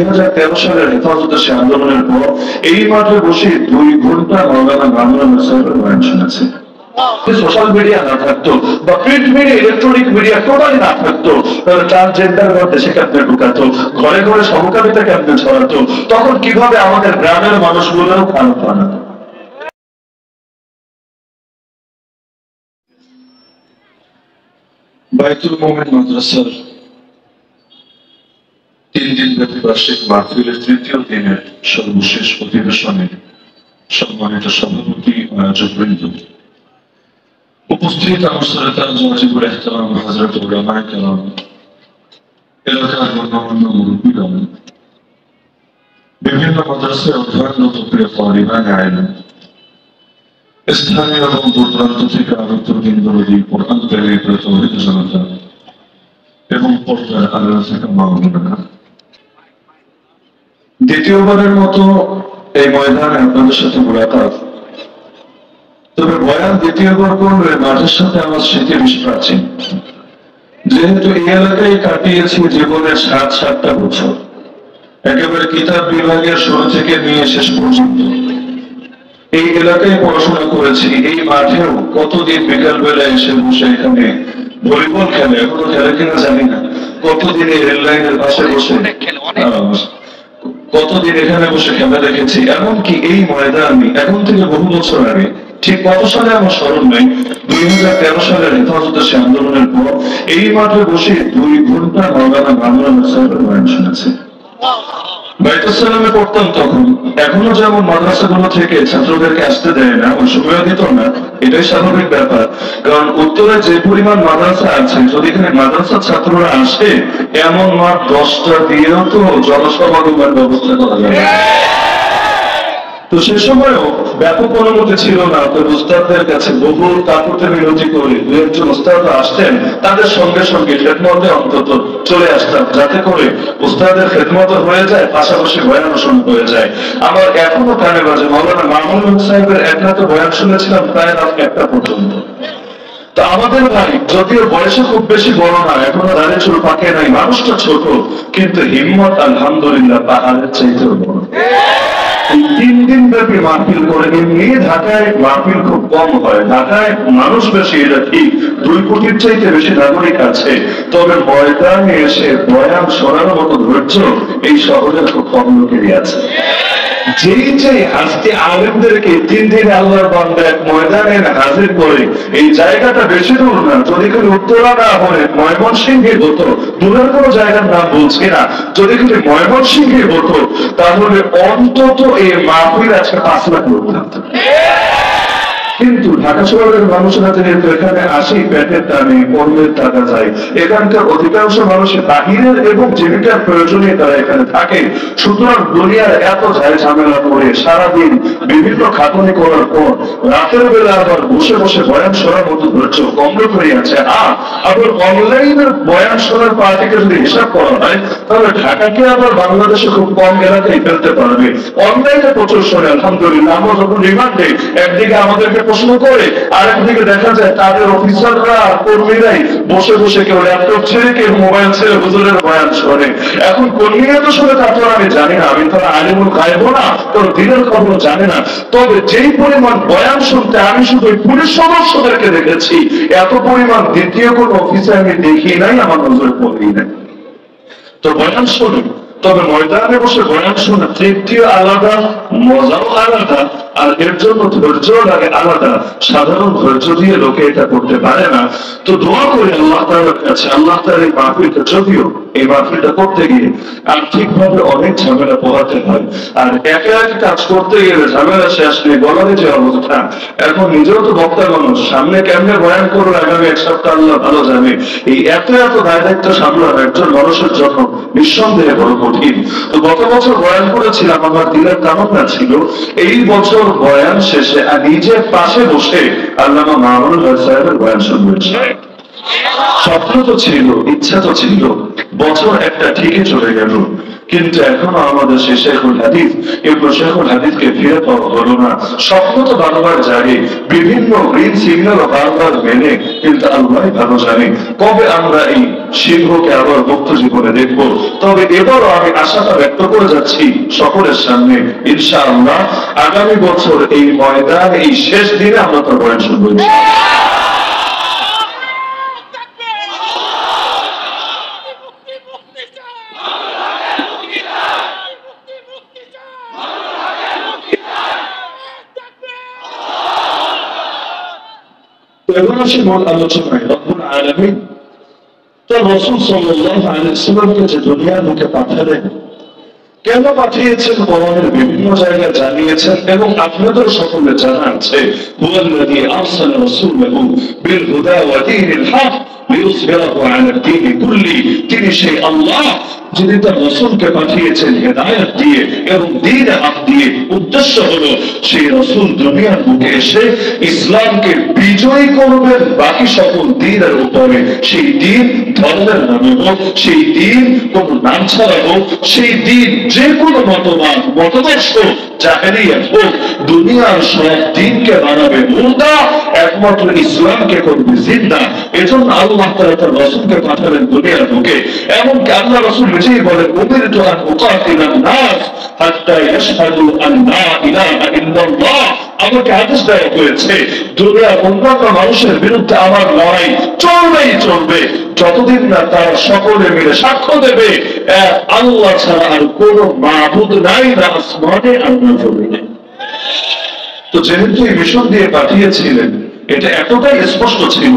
2013 সালের হেফাজতে সে আন্দোলনের পর এই মাঠে বসে 2 ঘন্টা মাওলানা মামুনুল সাহেবের বয়ান শুনেছে। সোশ্যাল মিডিয়া না থাকতো বা print media, electronic media totally না থাকতো, তাহলে ট্রান্সজেন্ডার দেশে কেমনে ঢুকাতো, ঘরে ঘরে সমকামিতা কেমনে ছড়াতো, তখন কিভাবে আমাদের গ্রামের মানুষগুলোও খারাপ বানাতো। বাইতুল মোমিন মাদ্রাসার 3 দিনব্যাপী বার্ষিক মাহফিলের 3য় দিনের সর্বশেষ অধিবেশনে সম্মানিত সভাপতি আয়োজকবৃন্দ, উপস্থিত আমার শ্রোতা ওয়াজিবুল ইহতিরাম হযরত উলামায়ে কেরাম, এলাকার গণ্যমান্য মুরব্বিগণ, বিভিন্ন মাদ্রাসায় অধ্যয়নরত প্রিয় তালিবানে ইলম, স্থানীয় এবং দূরদূরান্ত থেকে আগত দিনদরদী কোরআন প্রেমী প্রতিনিধি জনতা এবং পর্দার আড়ালে থাকা মা ও বোনেরা, দ্বিতীয়বারের মতো এই ময়দানে আপনাদের সাথে মোলাকাত। তবে বয়ান দ্বিতীয়বার করলে মাঠের সাথে আমার স্মৃতি বেশি প্রাচীন, যেহেতু এই এলাকায় কাটিয়েছি জীবনের 7-7টা বছর, একেবারে কিতাব বিভাগের শুরু থেকে নিয়ে শেষ পর্যন্ত এই এলাকায় পড়াশোনা করেছি। এই মাঠেও কতদিন বিকাল বেলায় এসে বসে এখানে ভলিবল খেলে, এখনো খেলে কিনা জানি না, কতদিন এই রেল লাইনের পাশে বসে কতদিন এখানে বসে খেলা দেখেছি। এমনকি এই ময়দানে এখন থেকে বহু বছর আগে, ঠিক কত সালে আমার স্মরণ নেই, 2013 সালের হেফাজতে সে আন্দোলনের পর এই মাঠে বসে 2 ঘন্টা মাওলানা মামুনুল সাহেবের বয়ান শুনেছে। বাইতুসালামে পড়তাম তখন, এখনো যেমন মাদ্রাসাগুলো থেকে ছাত্রদেরকে আসতে দেয় না, ওই সময় দিত না, এটাই স্বাভাবিক ব্যাপার। কারণ উত্তরে যে পরিমাণ মাদ্রাসা আছে, যদি এখানে মাদ্রাসা ছাত্ররা আসে, এমন মাঠ 10টা দিয়েও তো জনসমাগমের ব্যবস্থা করা যাবে। তো সে সময়ও ব্যাপক অনুমতি ছিল না, তো উস্তাদদের কাছে বহু কাকুতে বিরতি করে 2-1 উস্তাদ আসতেন, তাদের সঙ্গে সঙ্গে খেদমতে অন্তত চলে আসতাম, যাতে করে উস্তাদের খেদমত হয়ে যায়, পাশাপাশি বয়ান শোনা হয়ে যায়। আমার এখনো কানে বাজে, মাওলানা মামুনুল সাহেবের এক রাতে বয়ান শুনেছিলাম প্রায় রাত 1টা পর্যন্ত। তো আমাদের ভাই যদিও বয়সে খুব বেশি বড় না, এখনো দাঁড়িয়ে চুল পাকে নাই, মানুষটা ছোট, কিন্তু হিম্মত আলহামদুলিল্লাহ পাহাড়ের চাইতেও বড়। 3 দিন ব্যাপী মাহফিল করে, এমনি ঢাকায় মাহফিল খুব কম হয়, ঢাকায় মানুষ বেশি, এটা ঠিক, 2 কোটির চাইতে বেশি নাগরিক আছে, তবে ময়দানে এসে বয়ান শোনার মতো ধৈর্য এই শহরের খুব কম লোকেরই আছে। যেই আজকে আলেমদেরকে 3 দিনে আল্লাহর বান্দা এক ময়দানে হাজির করে, এই জায়গাটা বেশি দূর না, যদি কোনো উত্তরা না হয় ময়মনসিংহে হতো, দূরের কোনো জায়গার নাম বলছি না, যদি কোনো ময়মনসিংহে হতো, তাহলে অন্তত এই মাহফিল আজকে 5 লাখ লোক থাকতো। কিন্তু ঢাকা শহরের মানুষরা যেহেতু এখানে আসি পেটের টানে, কর্মের টাকা যায়, এখানকার অধিকাংশ মানুষের বাহিরের এবং জীবিকার প্রয়োজনে তারা এখানে থাকে, সুতরাং দুনিয়ার এত ঝামেলা করে সারাদিন বিভিন্ন খাটুনি করার পর রাতের বেলা আবার বসে বসে বয়ান শোনার মতো ধৈর্য কম করে আছে। আবার অনলাইনের বয়ান শোনার পার্টিকে যদি হিসাব করা হয়, তাহলে ঢাকাকে আবার বাংলাদেশে খুব কম এলাকায় ফেলতে পারবে। অনলাইনে প্রচুর শোনে আলহামদুলিল্লাহ। আমরা যখন রিমান্ডে একদিকে আমাদেরকে প্রশ্ন করে, আরেকদিকে দেখা যায় তাদের অফিসাররা কর্মীরাই বসে বসে কেউ ল্যাপটপ ছেড়ে, কেউ মোবাইল ছেড়ে হুজুরের বয়ান শোনে। এখন কর্মীরা তো শুনে তা তো আমি জানি না, আমি তো আলিমুল গায়ব না, তোর দিনের খবর জানে না। তবে যেই পরিমাণ বয়ান শুনতে আমি শুধু পুলিশ সদস্যদেরকে দেখেছি, এত পরিমাণ দ্বিতীয় কোন অফিসে আমি দেখি নাই, আমার নজরে পড়েই নাই। তো বয়ান শুনুন, তবে ময়দানে বসে বয়ান শোনা তৃপ্তিও আলাদা, মজাও আলাদা, আর এর জন্য ধৈর্য লাগে আলাদা। সাধারণ ধৈর্য দিয়ে লোকে এটা করতে পারে না। তো দোয়া করি আল্লাহ তাআলার কাছে, আল্লাহ তাআলা এই মাহফিলটা, যদিও এই মাহফিলটা করতে গিয়ে আর্থিকভাবে অনেক ঝামেলা পোহাতে হয়, আর একা একা কাজ করতে গেলে ঝামেলা শেষ নেই, বলারই যে অবস্থা। এখন নিজেও তো বক্তা মানুষ, সামনে কেমনে বয়ান করবো আগামী 1 সপ্তাহ আল্লাহ ভালো জানে। এই এত দায় দায়িত্ব সামলানো একজন মানুষের জন্য নিঃসন্দেহে বড় কঠিন। তো গত বছর বয়ান করেছিলাম, আমার দিনের কামনা ছিল এই বছর বয়ান শেষে নিজের পাশে বসে আল্লামা মামুনুল সাহেবের বয়ান শুনবেন। স্বপ্ন তো ছিল, ইচ্ছা তো ছিল, বছর একটা ঠিকই চলে গেল, কিন্তু এখনো আমাদের সেই শেখুল হাদিস এগুলো শেখুল হাদিসকে ফিরে পাওয়া হলো না। স্বপ্ন তো বারবার জাগে, বিভিন্ন গ্রিন সিগন্যাল বারবার মেনে, কিন্তু আল্লাহ ভালো জানে কবে আমরা এই সিংহকে আবার মুক্ত জীবনে দেখবো। তবে এবারও আমি আশাটা ব্যক্ত করে যাচ্ছি সকলের সামনে, ইনশাআল্লাহ আগামী বছর এই ময়দান, এই শেষ দিনে আমরা তার বয়ান শুনবো। এখন আসি মূল আলোচনায়। রব্বুল আলামিন তার রাসূল সাল্লাল্লাহু আলাইহি ওয়াসাল্লামকে যে দুনিয়ার বুকে পাঠালেন, কেন পাঠিয়েছেন কোরআনের বিভিন্ন জায়গায় জানিয়েছেন, এবং আপনাদের সকলে জানা আছে হুয়াল্লাযী আরসালা রাসূলাহু বিল হুদা ওয়া দীনিল হক লিইয়ুযহিরাহু আলা দ্বীনি কুল্লি। তিনি সেই আল্লাহ যিনি তার রাসূলকে পাঠিয়েছেন হেদায়েত দিয়ে এবং দ্বীনে হক দিয়ে। উদ্দেশ্য হলো সেই রাসূল দুনিয়ার বুকে এসে ইসলামকে বিজয়ী করবেন বাকি সকল দ্বীনের উপরে। সেই দ্বীন ধর্মের নামে হোক, সেই দ্বীন কোন নাম ছাড়া হোক, সেই দ্বীন যে কোনো মতবাদ হোক, জাহেলিয়াত হোক, দুনিয়ার সব দ্বীনকে বানাবে মুর্দা, একমাত্র ইসলামকে করবে জিন্দা। এজন্য আল্লাহ তাআলা তার রাসূলকে পাঠালেন দুনিয়ার বুকে। এমনকি আল্লাহ রাসূল নিজেই বলেন উমিরতু আন উকাতিলান নাস হাত্তা ইয়াশহাদু আন লা ইলাহা ইল্লাল্লাহ। আমাকে আদেশ দেওয়া হয়েছে দুনিয়ার অন্যান্য মানুষের বিরুদ্ধে আমার লড়াই চলবেই চলবে, যতদিন না তারা সকলে মিলে সাক্ষ্য দেবে এক আল্লাহ ছাড়া আর কোন মাবুদ নাই, না আসমানে আর না জমিনে। তো যেহেতু এই মিশন দিয়ে পাঠিয়েছিলেন, এটা এতটাই স্পষ্ট ছিল,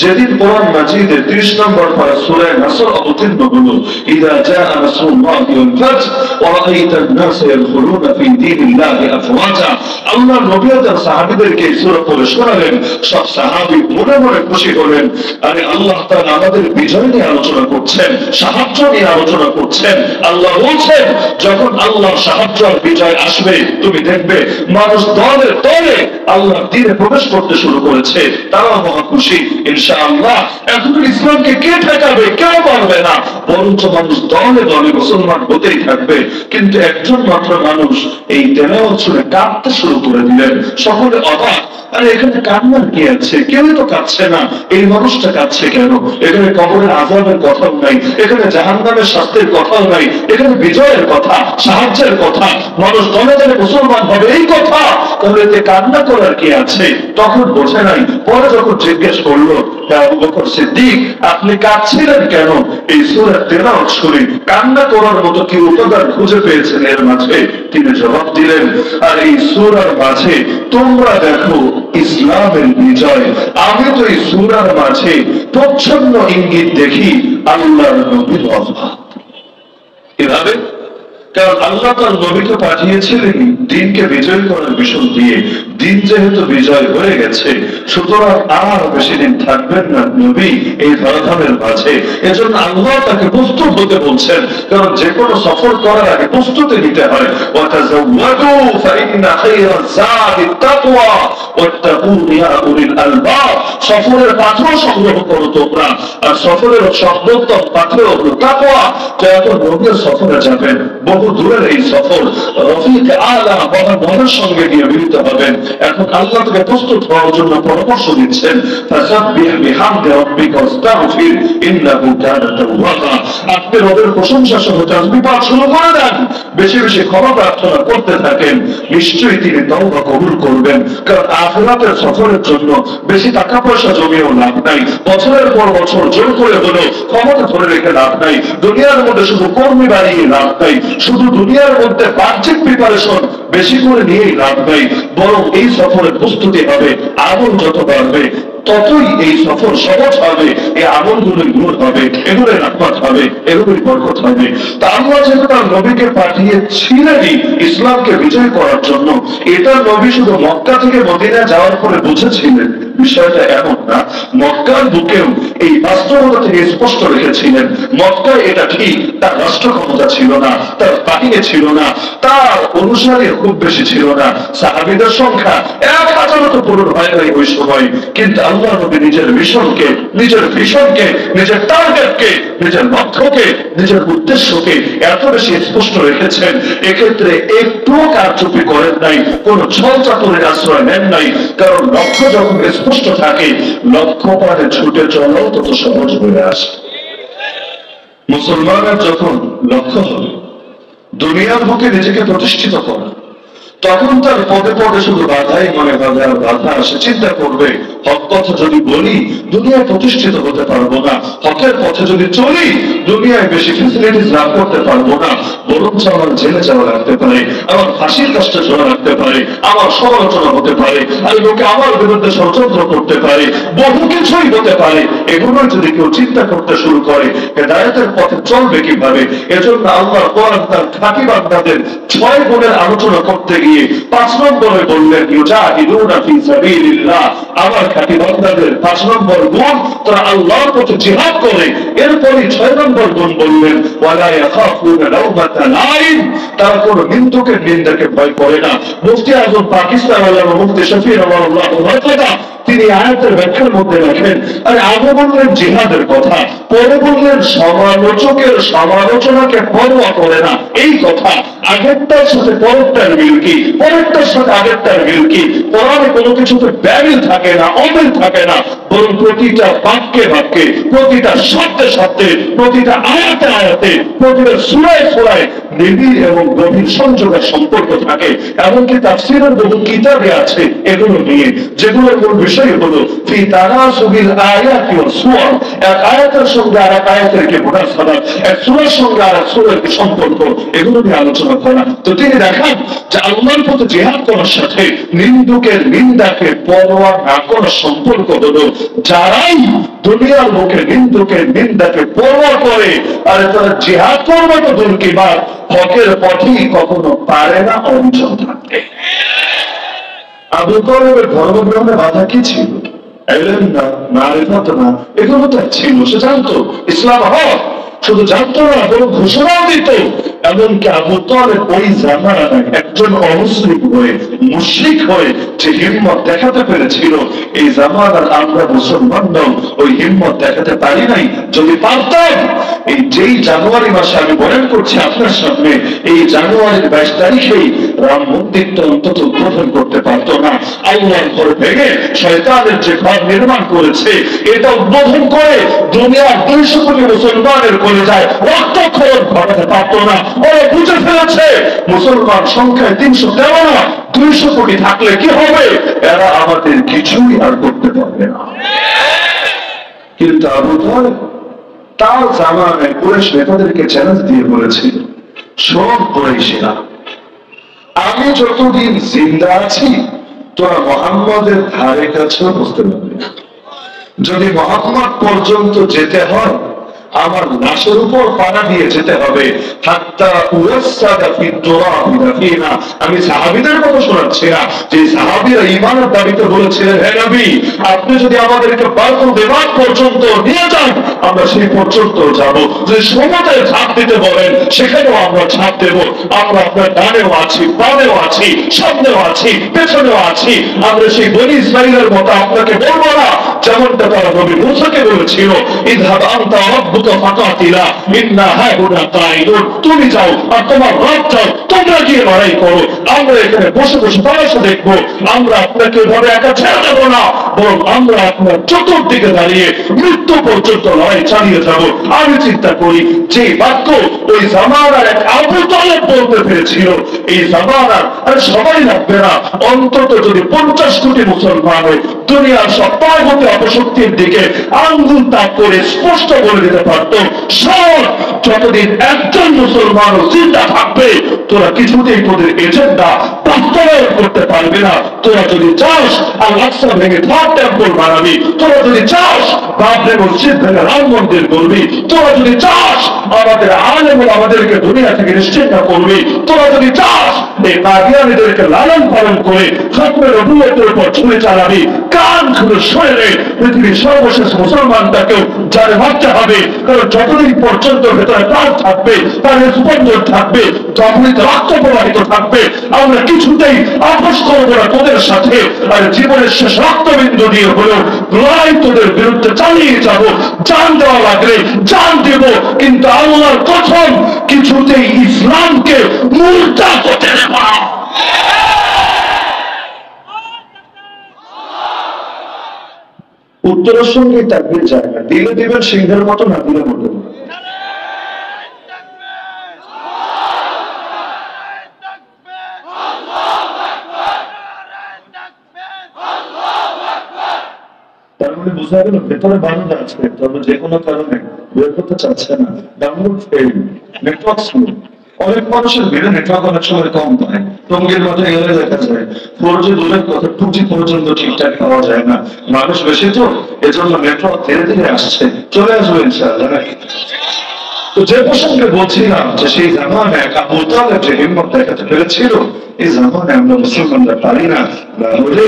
যেদিন কোরআন মাজিদের 30 নম্বর পারা সূরা নাসর অবতীর্ণ হলো, ইযা জাআ নাসরুল্লাহি ওয়াল ফাতহ ওয়া রাআইতান নাসা ইয়াদখুলুনা ফি দীনিল্লাহি আফওয়াজা। আল্লাহর নবী ও তার সাহাবীদেরকে এই সূরা পড়ে শোনালেন। সব সাহাবী মনে মনে খুশি হলেন, আরে আল্লাহ তাআলা আমাদের বিজয় নিয়ে আলোচনা করছেন, সাহায্য নিয়ে আলোচনা করছেন। আল্লাহ বলছেন যখন আল্লাহর সাহায্য আর বিজয় আসবে, তুমি দেখবে মানুষ দলে দলে আল্লাহর দ্বীনে প্রবেশ করতে শুরু করেছে। তারাও মহা খুশি, ইনশাআল্লাহ এখন ইসলামকে কে ঠেকাবে? কেউ পারবে না, বরঞ্চ মানুষ দলে দলে মুসলমান হতেই থাকবে। কিন্তু একজন মাত্র মানুষ এই তেলাওয়াত শুনে কাঁদতে শুরু করে দিলেন। সকলে অবাক, আরে এখানে কান্নার কি আছে? কেউই তো কাঁদছে না, এই মানুষটা কাঁদছে কেন? এখানে কবরের আযাবের কথাও নাই, এখানে জাহান্নামের শাস্তির কথাও নাই, এখানে বিজয়ের কথা, সাহায্যের কথা, মানুষ দলে দলে মুসলমান হবে এই কথা, তাহলে এতে কান্না করার কি আছে? তখন বোঝে নাই। পরে যখন জিজ্ঞেস করলো, আবু বকর সিদ্দিক আপনি কাঁদছিলেন কেন? এই সূরা তেলাওয়াত শুনে কান্না করার মতো কি উপাদান খুঁজে পেয়েছেন এর মাঝে? তিনি জবাব দিলেন, আর এই সূরার মাঝে তোমরা দেখো ইসলামের বিজয়। আমি তো এই সূরার মাঝে প্রচ্ছন্ন ইঙ্গিত দেখি আল্লাহর নবীর ওয়াফাত। এভাবে, কারণ আল্লাহ তার নবীকে পাঠিয়েছিলেন দ্বীনকে বিজয় করার মিশন দিয়ে। দ্বীন যেহেতু বিজয় হয়ে গেছে, সুতরাং আর বেশি দিন থাকবেন না নবী এই ধরাধামের মাঝে। এজন্য আল্লাহ তাকে প্রস্তুত হতে বলছেন, কারণ যে কোনো সফর করার আগে প্রস্তুতি নিতে হয়। ওয়াতাযাওয়াদু ফাইন্না খায়রাজ যাদিত তাকওয়া ওয়াত্তাকুন ইয়া উলিল আলবাব। সফরের পাথর সংগ্রহ করো তোমরা, আর সফরের সর্বোত্তম পাথর হলো তাকওয়া। যখন নবীর সফরে যাবেন, বহু দূরের এই সফর, রফিক আলা মহানের সঙ্গে গিয়ে মিলিত হবেন। এখন আল্লাহ তাকে প্রস্তুত হওয়ার জন্য পরামর্শ দিচ্ছেন, ফাসাব্বিহ বিহামদি রাব্বিকা ওয়াস্তাগফির ইন্নাহু কানা তাওয়াবা। আপনি রবের প্রশংসা সহ তাসবিহ পাঠ শুরু করে দেন, বেশি বেশি ক্ষমা প্রার্থনা করতে থাকেন, নিশ্চয়ই তিনি তওবা কবুল করবেন। কারণ আখিরাতের সফরের জন্য বেশি টাকা পয়সা জমিয়েও লাভ নাই, বছরের পর বছর জোর করে হলো ক্ষমতা ধরে রেখে লাভ নাই, দুনিয়ার মধ্যে শুধু কর্মী বাড়িয়ে লাভ নাই, শুধু দুনিয়ার মধ্যে বাহ্যিক প্রিপারেশন বেশি করে নিয়েই লাভ নাই। বরং এই সফরের প্রস্তুতি হবে, আমল যত বাড়বে ততই এই সফর সহজ হবে, এই আমলগুলোর গুণ হবে, এগুলোর রহমত হবে, এগুলোর বরকত হবে। তা আল্লাহ যেহেতু তার নবীকে পাঠিয়েছিলেনই ইসলামকে বিজয় করার জন্য, এটা নবী শুধু মক্কা থেকে মদিনা যাওয়ার পরে বুঝেছিলেন বিষয়টা এমন না, মক্কার বুকেও এই বাস্তবতা থেকে স্পষ্ট রেখেছিলেন। মক্কায় এটা ঠিক, তার রাষ্ট্র ক্ষমতা ছিল না, তার বাহিনী ছিল না, তার অনুসারী খুব বেশি ছিল না, সাহাবীদের সংখ্যা 1000 তো পূরণ হয় নাই ওই সময়। কিন্তু আল্লাহ নবী নিজের মিশনকে, নিজের ভিশনকে, নিজের টার্গেটকে, নিজের লক্ষ্যকে, নিজের উদ্দেশ্যকে এত বেশি স্পষ্ট রেখেছেন, এক্ষেত্রে একটু কারচুপি করেন নাই, কোন ছল চাতুরের আশ্রয় নেন নাই। কারণ লক্ষ্য যখন স্পষ্ট থাকে, লক্ষ্য পারে ছুটে চলাও তত সহজ হয়ে আসে। মুসলমানের যখন লক্ষ্য হবে দুনিয়ার বুকে নিজেকে প্রতিষ্ঠিত করা, তখন তার পদে পদে শুধু বাধাই মনে হবে, আর বাধা আসে চিন্তা করবে, হক কথা যদি বলি দুনিয়ায় প্রতিষ্ঠিত হতে পারবো না, হকের পথে যদি চলি দুনিয়ায় বেশি ফ্যাসিলিটিস লাভ করতে পারবো না, বরঞ্চ আমার জেলে যাওয়া লাগতে পারে, আমার ফাঁসির কাজটা চলা লাগতে পারে, আমার সমালোচনা হতে পারে, আর লোকে আমার বিরুদ্ধে ষড়যন্ত্র করতে পারে, বহু কিছুই হতে পারে। এগুলো যদি কেউ চিন্তা করতে শুরু করে হেদায়েতের পথে চলবে কিভাবে? এজন্য আল্লাহ কোরআন তার খাঁটি বান্দাদের 6 গুণের আলোচনা করতে গিয়ে 5 নম্বরে বললেন, ইউজাহিদুনা ফি সাবিলিল্লাহ। আমার খাঁটি বান্দাদের 5 নম্বর গুণ, তারা আল্লাহর পথে জিহাদ করে। এরপরে 6 নম্বর গুণ বললেন, ওয়ালা ইয়াখাফুনা লাওমাতা লাইম। তারা কোন নিন্দুকের নিন্দাকে ভয় করে না। মুফতি আজম পাকিস্তান আল্লামা মুফতি শফি রাহমাহুল্লাহ তাআলা তিনি আয়াতের ব্যাখ্যার মধ্যে রাখেন, আরে আগে বললেন জিহাদের কথা, পরে বললেন সমালোচকের সমালোচনাকে পরোয়া করে না। এই কথা আগেরটার সাথে পরেরটার মিল কি, পরেরটার সাথে আগেরটার মিল কি? কোরআনে কোনো কিছুতে ব্যামিল থাকে না, অমিল থাকে না, বরং প্রতিটা বাক্যে বাক্যে, প্রতিটা শব্দে শব্দে, প্রতিটা আয়াতে আয়াতে, প্রতিটা সূরায় সূরায় নিবিড় এবং গভীর সংযোগের সম্পর্ক থাকে। এমনকি তাফসীরের বহু কিতাবে আছে এগুলো নিয়ে, যেগুলোর মূল বিষয় হলো ফি তানাসুবিল আয়াতি ওয়াস সূরা। এক আয়াতের সঙ্গে আরেক আয়াতের কি মুনাসাবাত, এক সূরার সঙ্গে আরেক সূরার কি সম্পর্ক, এগুলো নিয়ে আলোচনা করা। তো তিনি দেখান যে আল্লাহর পথে জিহাদ করার সাথে নিন্দুকের নিন্দাকে পরোয়া না করার সম্পর্ক হলো, যারাই দুনিয়ার মুখে নিন্দুকের নিন্দাকে পরোয়া করে, আর তারা জিহাদ করবে তো দূর কি বাদ, হকের পথেই কখনো পারে না অঞ্চল থাকতে। আবু তালেবের ধর্মগ্রহণে বাধা কি ছিল? এলেন না, মারিফাত না, এগুলো তো ছিল। সে জানতো ইসলাম হক, শুধু জানতো না বরং ঘোষণাও দিত। এমনকি আবু তালেব ওই জামানায় একজন অমুসলিম হয়ে, মুশরিক হয়ে যে হিম্মত দেখাতে পেরেছিল, এই জামানার আমরা মুসলমানরাও ওই হিম্মত দেখাতে পারি নাই। যদি পারতাম, এই যেই জানুয়ারি মাসে আমি বয়ান করছি আপনার সামনে, এই জানুয়ারির 22 তারিখেই রাম মন্দিরটা অন্তত উদ্বোধন করতে পারতো না। আল্লাহর ঘর ভেঙে শয়তানের যে ঘর নির্মাণ করেছে, এটা উদ্বোধন করে দুনিয়ার 200 কোটি মুসলমানের করে যায় রক্তক্ষরণ ঘটাতে পারতো না। ওরা বুঝে ফেলেছে মুসলমান সংখ্যায় 313 না, 200 কোটি থাকলে কি হবে, এরা আমাদের কিছুই আর করতে পারবে না। কিন্তু আবু তালেব তার জামানায় কুরাইশ নেতাদেরকে চ্যালেঞ্জ দিয়ে বলেছিল, সব কুরাইশরা, আমি যতদিন জিন্দা আছি তোরা মুহাম্মদের ধারে কাছেও বসতে পারবি না। যদি মুহাম্মদ পর্যন্ত যেতে হয় আমার লাশের উপর পাড়া দিয়ে যেতে হবে। আমি সাহাবীদের কথা শোনাচ্ছি না, যে সাহাবীরা ঈমানের দাবিতে বলেছিলেন, হে নবী আপনি যদি আমাদেরকে বায়তুল বিমান পর্যন্ত নিয়ে যান আমরা সেই পর্যন্ত যাব। যদি সমুদ্রে ঝাঁপ দিতে বলেন সেখানেও আমরা ঝাঁপ দেব। আমরা আপনার ডানেও আছি, বামেও আছি, সামনেও আছি, পেছনেও আছি। আমরা সেই বনী ইসরাঈলের মতো আপনাকে বলবো না, যেমনটা তারা নবী মূসাকে বলেছিল, ইযহাব আনতা রাব্বুকা ফাকাতিলা ইন্না হাহুনা কাঈদুন। তুমি যাও আর তোমার রব যাও, তোমরা গিয়ে লড়াই করো, আমরা এখানে বসে বসে তামাশা দেখবো। আমরা আপনাকে এভাবে একা ছেড়ে দেবো না, বরং আমরা আপনার চতুর্দিকে দাঁড়িয়ে মৃত্যু পর্যন্ত লড়াই চালিয়ে যাব। আমি চিন্তা করি যে বাক্য ওই জামানার এক আবু তালেব বলতে পেরেছিল, এই জামানার আর সবাই লাগবে না, অন্তত যদি 50 কোটি মুসলমান দুনিয়ার সব পার্বত্য অপশক্তির দিকে আঙ্গুল তাক করে স্পষ্ট বলে দিতে পারত, যতদিন একজন মুসলমান জিন্দা থাকবে তোরা কিছুতেই তোদের এজেন্ডা বাস্তবায়ন করতে পারবে না। তোরা যদি চাস আল আকসা ভেঙে থার্ড টেম্পল বানাবি, তোরা যদি চাস বাবরি মসজিদ ভেঙে রাম মন্দির করবি, তোরা যদি চাস আমাদের আলেম আমাদেরকে দুনিয়া থেকে নিশ্চিন্ত করবি, তোরা যদি চাস এই কাদিয়ানীদেরকে লালন পালন করে খতমে নবুয়তের উপর ছুরি চালাবি, কান খুলে শুনে পৃথিবীর সর্বশেষ মুসলমানটাকেও যারে মারতে হবে। কারণ যতদিন পর্যন্ত ভেতরে প্রাণ থাকবে, তার স্পন্দন থাকবে, যতদিন রক্ত প্রবাহিত থাকবে, আমরা কিছুতেই আপোষ করবো না তোদের সাথে। আর জীবনের শেষ রক্তবিন্দু দিয়ে হলেও লড়াই তোদের বিরুদ্ধে চালিয়ে যাব। জান দেওয়া লাগলে জান দেব, কিন্তু আল্লাহর কসম কিছুতেই ইসলামকে মুর্তা করতে দেব না। উত্তরের সঙ্গে তাকবীর যায় না, দিলে দিবেন সিংহের মতো, না দিলে মতো। তার মানে বোঝা গেল ভেতরে বাধা আছে, তবে যে কোনো কারণে বের করতে চাচ্ছে না। Download fail, network slow. অনেক মানুষের ভিড়ে নেটওয়ার্ক অনেক সময় কম পায়, টঙ্গির মতো এলে দেখা যায়। 4G দূরের কথা 2G পর্যন্ত ঠিকঠাক পাওয়া যায় না, মানুষ বেশি তো, এজন্য নেটওয়ার্ক ধীরে ধীরে আসছে, চলে আসবে ইনশাআল্লাহ। তো যে প্রসঙ্গে বলছিলাম যে সেই জামানায় আবু তালেব যে হিম্মত দেখাতে পেরেছিল, এই জামানায় আমরা মুসলমানরা পারি না। তাহলে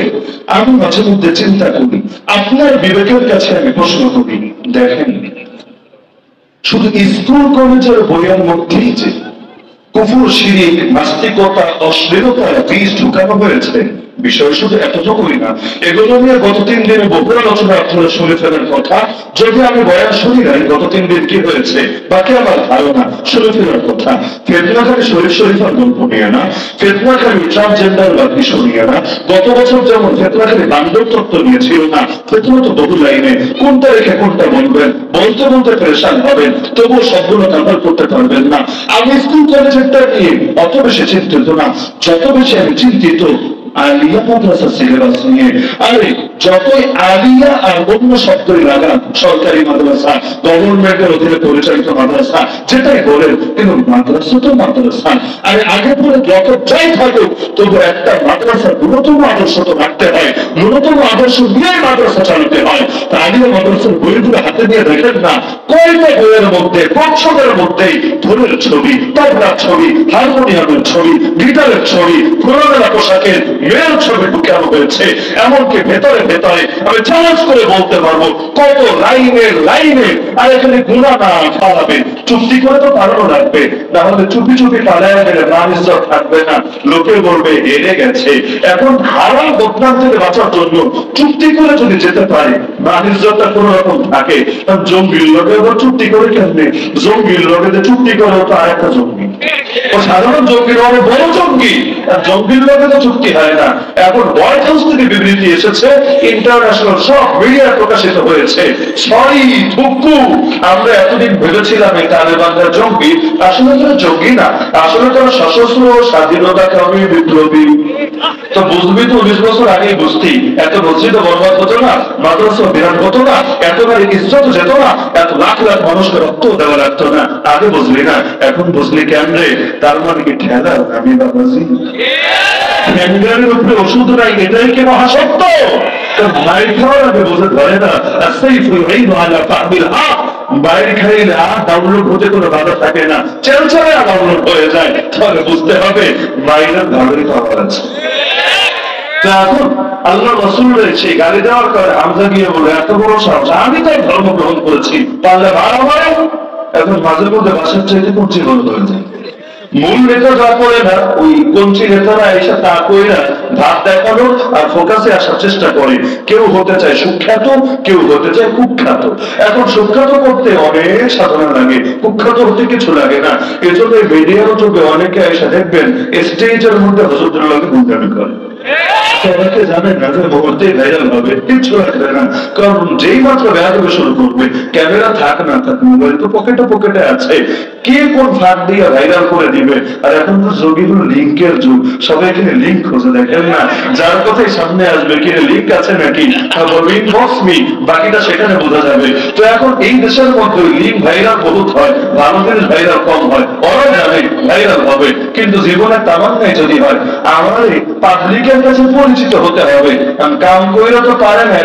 আমি মাঝে মধ্যে চিন্তা করি, আপনার বিবেকের কাছে আমি প্রশ্ন করি, দেখেন শুধু স্কুল কলেজের বইয়ের মধ্যেই যে কুফর, শিরক, নাস্তিকতা, অশ্লীলতার বীজ ঢুকানো হয়েছে, বিষয় শুধু এতটুকুই না। এগুলো নিয়ে গত 3 দিনে বহু আলোচনা আপনারা শুনে ফেলার কথা। যদি আমি বয়ান শুনি নাই গত 3 দিন কি হয়েছে, বাকি আমার ধারণা শুনে ফেলার কথা। ফেতনাকারী শরীফ শরীফার গল্প নিয়ে না, ফেতনাকারী ট্রান্সজেন্ডার বা বিষয় নিয়ে না। গত বছর যেমন ফেতনাকারী বান্ধব তত্ত্ব নিয়েছিল না, ফেতনা তো বহু লাইনে, কোনটা রেখে কোনটা বলবেন, বলতে বলতে পরেশান হবেন, তবুও সবগুলো কভার করতে পারবেন না। আমি স্কুল কলেজেরটা নিয়ে অত বেশি চিন্তিত না, যত বেশি আমি চিন্তিত আলিয়া মাদ্রাসা সিলেবাস নিয়ে। আরে যতই আলিয়া আর অন্য শব্দই লাগান, সরকারি মাদ্রাসা, গভর্নমেন্টের অধীনে পরিচালিত মাদ্রাসা, যেটাই বলেন, কিন্তু মাদ্রাসা তো মাদ্রাসা। আরে আগে পরে যত যাই থাকুক, তবু একটা মাদ্রাসা ন্যূনতম আদর্শ তো রাখতে হয়, ন্যূনতম আদর্শ নিয়ে মাদ্রাসা চালাতে হয়। তা আলিয়া মাদ্রাসার বইগুলো হাতে নিয়ে দেখেন না, কয়টা বইয়ের মধ্যে প্রচ্ছদের মধ্যেই ধরের ছবি, তবলার ছবি, হারমোনিয়ামের ছবি, গিটারের ছবি, খোলামেলা পোশাকের মেয়ের ছবি ঢুকানো হয়েছে। এমনকি ভেতরে ভেতরে আমি চ্যালেঞ্জ করে বলতে পারবো কত লাইনের লাইনে। আর এখানে গুণা না ফালাবে, চুক্তি করে তো পালানো রাখবে, না হলে চুপি চুপি পালায় গেলে মান ইজ্জত থাকবে না, লোকে বলবে হেরে গেছে। এখন হারাম বদনাম থেকে বাঁচার জন্য চুক্তি করে যদি যেতে পারে, মান ইজ্জতটা কোন রকম থাকে। জঙ্গির লোকে এবার চুক্তি করে কেমনে, জঙ্গির লোকে যে চুক্তি করে তো আরেকটা জঙ্গি, ও সাধারণ জঙ্গির অনেক বড় জঙ্গি, জঙ্গির লোকে তো চুক্তি হয় না। এখন হোয়াইট হাউস থেকে বিবৃতি এসেছে, ইন্টারন্যাশনাল সব মিডিয়া প্রকাশিত হয়েছে, সরি থুকু, আমরা এতদিন ভেবেছিলাম এই তালেবানরা জঙ্গি, আসলে তারা জঙ্গি না, আসলে তারা সশস্ত্র স্বাধীনতাকামী বিপ্লবী। তো বুঝবি তো 19 বছর আগে বুঝতি, এত মসজিদ বরবাদ হতো না, মাদ্রাসা বিরাট হতো না, এত গাড়ি ইজ্জত যেত না, এত লাখ লাখ মানুষকে রক্ত দেওয়া লাগতো না, আগে বুঝলি না, এখন বুঝলি কেন রে? তার মানে কি ঠেলা আমি বাবাজি ক্যান্সারের উপরে ওষুধ নাই, এটাই কি মহাসত্য? মায়ের খাওয়ার আগে বোঝা ধরে না, বাইরে খাইলে ডাউনলোড হতে কোনো বাধা থাকে না, চেলচালে ডাউনলোড হয়ে যায়। তাহলে বুঝতে হবে বাইরের ভালোই খাওয়ার আছে। এখন আল্লাহ রসুল রয়েছে, গালি দেওয়ার কারণে হামজা গিয়ে বলে এত বড় সাহস, আমি তাই ধর্ম গ্রহণ করেছি, পারলে ভালো হয়। এখন মাঝে মধ্যে বাসার চাইতে কঞ্চি বন্ধ হয়ে যায়। মূল নেতা যা করে না, ওই কঞ্চি নেতারা এসে তা করে না, ভাব দেখানো আর ফোকাসে আসার চেষ্টা করে। কেউ হতে চায় সুখ্যাত, কেউ হতে চায় কুখ্যাত। এখন সুখ্যাত করতে অনেক সাধনা লাগে, কুখ্যাত হতে কিছু লাগে না। এজন্য মিডিয়ার যুগে অনেকে এসে দেখবেন স্টেজের মধ্যে হজরতুল্লাহকে গুণগান করে। সবাইকে জানেন না যে মুহূর্তেই ভাইরাল হবে, কিচ্ছু রাখবে না। কারণ যেই মাত্র বেয়াদবি শুরু করবে, ক্যামেরা থাক না থাক, মোবাইল তো পকেটে পকেটে আছে, কে কোন ফাঁক দিয়ে ভাইরাল করে দিবে। আর এখন তো যোগী হলো লিঙ্কের যুগ, সবাই এখানে লিঙ্ক খুঁজে দেখেন না, যার কথাই সামনে আসবে কি লিঙ্ক আছে নাকি, ইনবক্স মি, বাকিটা সেখানে বোঝা যাবে। তো এখন এই দেশের মধ্যে লিঙ্ক ভাইরাল বহুত হয়, ভালো জিনিস ভাইরাল কম হয়, ওরা জানে ভাইরাল হবে, কিন্তু জীবনের তামান্নাই যদি হয় আমার পাবলিকের কাছে পরিচিত হতে হবে। কাম কইরা তো পারে না,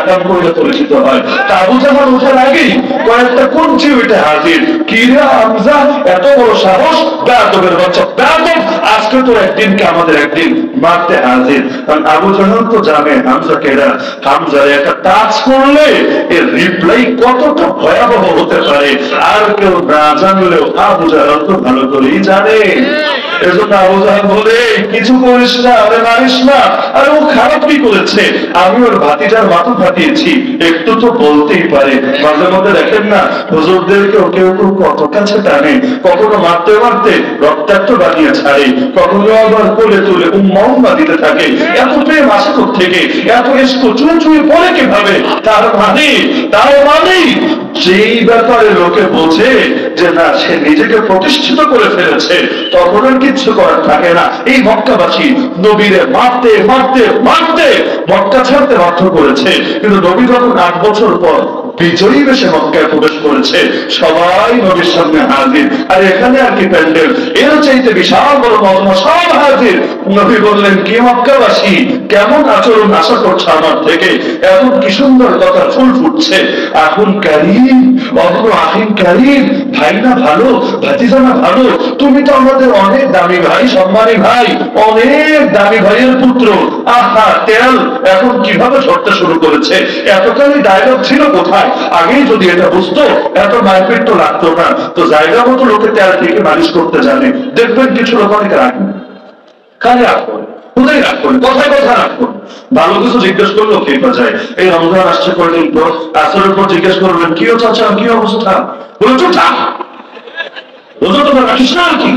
কাম কইরা পরিচিত হয়। তা আবু জাহাল ওঠার আগেই কয়েকটা কঞ্চি উঠে হাজির, কিরা হামজা এত বড় সাহস, বেয়াদবের বাচ্চা বেয়াদব, আজকে তো একদিনকে আমাদের একদিন মারতে হাজির। কারণ আবু জাহাল তো জানে হামজা কেরা, হামজার একটা টাচ করলে এর রিপ্লাই কতটা ভয়াবহ হতে পারে, আর কেউ না জানলেও আবু জাহাল তো ভালো করেই জানে। এজন্য আবু জাহাল বলে কিছু করিস না, আরে মারিস না। আরে ও খারাপ কি করেছে, আমি ওর ভাতিজার মাথা ফাটিয়েছি, একটু তো বলতেই পারে। মাঝে মধ্যে দেখেন না হুজুরদেরকেও কেউ কেউ কত কাছে টানে, কখনো মারতে মারতে রক্তাক্ত বানিয়ে ছাড়ে, কখনো আবার কোলে তুলে উম্মা দিতে থাকে। এত প্রেম আসে থেকে, এত এসকো চুয়ে চুয়ে পড়ে কিভাবে? তার মানে যেই ব্যাপারে লোকে বোঝে যে না সে নিজেকে প্রতিষ্ঠিত করে ফেলেছে, তখন আর কিচ্ছু করার থাকে না। এই মক্কাবাসী নবীরে মারতে মারতে মারতে মক্কা ছাড়তে বাধ্য করেছে, কিন্তু নবী যখন 8 বছর পর বিজয়ী বেশে মক্কায় প্রবেশ করেছে, সবাই নবীর সামনে হাজির। আর এখানে আর কি প্যান্ডেল, এর চাইতে বিশাল বড় মজমা, সব হাজির। নবী বললেন কি মক্কাবাসী, কেমন আচরণ আশা করছে আমার থেকে, এমন কি সুন্দর কথা ফুল ফুটছে। আখুন কারীম, অগ্র আখিন কারীম, ভাই না ভালো, ভাতিজা না ভালো, তুমি তো আমাদের অনেক দামি ভাই, সম্মানী ভাই, অনেক দামি ভাইয়ের পুত্র। আহা তেল এখন কিভাবে ঝরতে শুরু করেছে, এতকালই ডায়লগ ছিল কোথায়? আগেই যদি এটা বুঝতো এত মারপিট তো লাগতো না। তো জায়গা মতো লোকে তেল থেকে মালিশ করতে জানে, দেখবেন কিছু লোক অনেকে রাখবে, কাজে রাগ করে, কোথায় রাগ করে, কথায় কথা রাগ করে। ভালো কিছু জিজ্ঞেস করলেও খেপা যায়। এই রমজান আসছে কয়েকদিন পর, আসরের পর জিজ্ঞেস করবেন কি ও চাচা কি অবস্থা, বলে চুপ থাক, রোজা তো রাখিস না আর কি।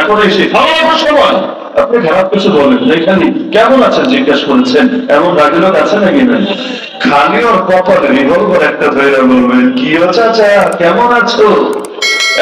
এখন এসে খাওয়ার সময় আপনি খারাপ কিছু বলেন, এখানে কেমন আছেন জিজ্ঞেস করেছেন, এমন রাগি লোক আছে নাকি? নাই। খালি ওর কপালে রিভলভার একটা ধরে বলবেন কি ও চাচা কেমন আছো।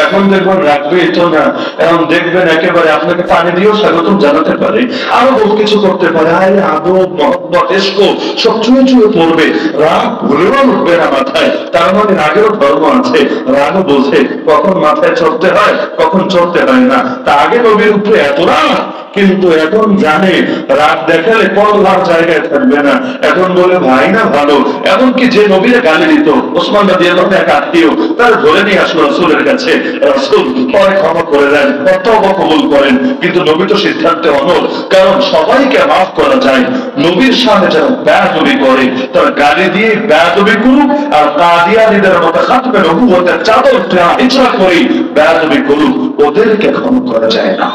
এখন দেখবেন রাখবে তো না, এখন দেখবেন একেবারে আপনাকে পানি দিয়েও স্বাগতম জানাতে পারে, আরো বহু কিছু করতে পারে। আরে আদব মহব্বত এসকো সব চুয়ে চুয়ে পড়বে, রাগ ভুলেও উঠবে না মাথায়। তার মানে রাগেরও ধর্ম আছে, রাগও বোঝে কখন মাথায় চড়তে হয় কখন চড়তে হয় না। তা আগে নবীর উপরে এত রাগ, কিন্তু এখন জানে রাগ দেখালে কল্লার জায়গায় থাকবে না। এখন বলে ভাই না ভালো, এমনকি যে নবীরে গালি দিত ওসমান রাদিয়াল্লাহু এক আত্মীয়, তার ধরে নিয়ে আসলো রাসূলের কাছে, রাসূল পরে ক্ষমা করে দেন, তওবা কবুল করেন। কিন্তু নবী তো সিদ্ধান্তে অনড়, কারণ সবাইকে মাফ করা যায়, নবীর সামনে যারা বেয়াদবি করে তার গালি দিয়ে বেয়াদবি করুক, আর কাদিয়ানীদের মতো খাতমে নবুয়তের চাদরটা ইচ্ছা করে বেয়াদবি করুক, ওদেরকে ক্ষমা করা যায় না।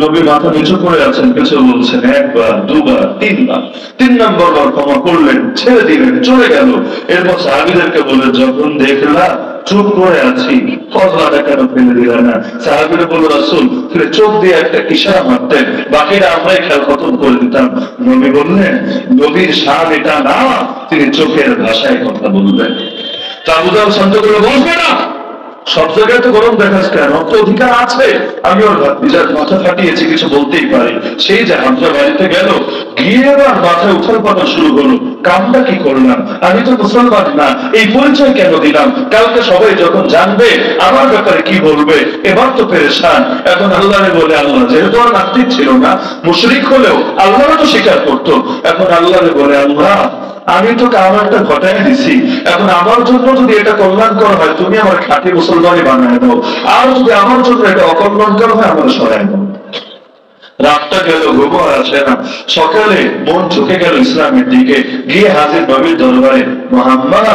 নবী মাথা নিচু করে আছেন, কিছু বলছেন, একবার দুবার তিনবার, 3 নম্বর বার ক্ষমা করলেন, ছেড়ে দিলেন, চলে গেল। এরপর সাহাবীদেরকে বলে যখন দেখলা চুপ করে আছি, ফজলাটা কেন ফেলে দিলে না? সাহাবীরা বলল রাসূল ফিরে চোখ দিয়ে একটা ইশারা মারতেন, বাকিটা আমরাই খেয়াল খতম করে দিতাম। নবী বললেন নবীর শান এটা না, তিনি চোখের ভাষায় কথা বলবেন। তা আবু জাহল শান্ত করে বলবে না, সব জায়গায় তো গরম দেখাস কেন, তো অধিকার আছে, আমি ওর নিজের মাথা ফাটিয়েছি কিছু বলতেই পারি। সেই যে হামজা বাড়িতে গেল, গিয়ে আবার মাথায় উথাল পাতা শুরু হলো, কামটা কি করলাম, আমি তো মুসলমান না, এই পরিচয় কেন দিলাম, কালকে সবাই যখন জানবে আমার ব্যাপারে কি বলবে, এবার তো পেরেশান। এখন আল্লাহরে বলে, আল্লাহ যেহেতু আর নাস্তিক ছিল না, মুশরিক হলেও আল্লাহরে তো স্বীকার করতো, এখন আল্লাহরে বলে আল্লাহ আমি তো কামারটা ঘটাই দিছি, এখন আমার জন্য যদি এটা কল্যাণকর হয় তুমি আমার খাঁটি মুসলমানই বানায় দাও, আর যদি আমার জন্য এটা অকল্যাণকর হয় আমার সরাই দাও। রাতটা গেল, ঘুমও আসে না। সকালে মন ঝুঁকে গেল ইসলামের দিকে, গিয়ে হাজির নবীর দরবারে, মুহাম্মদ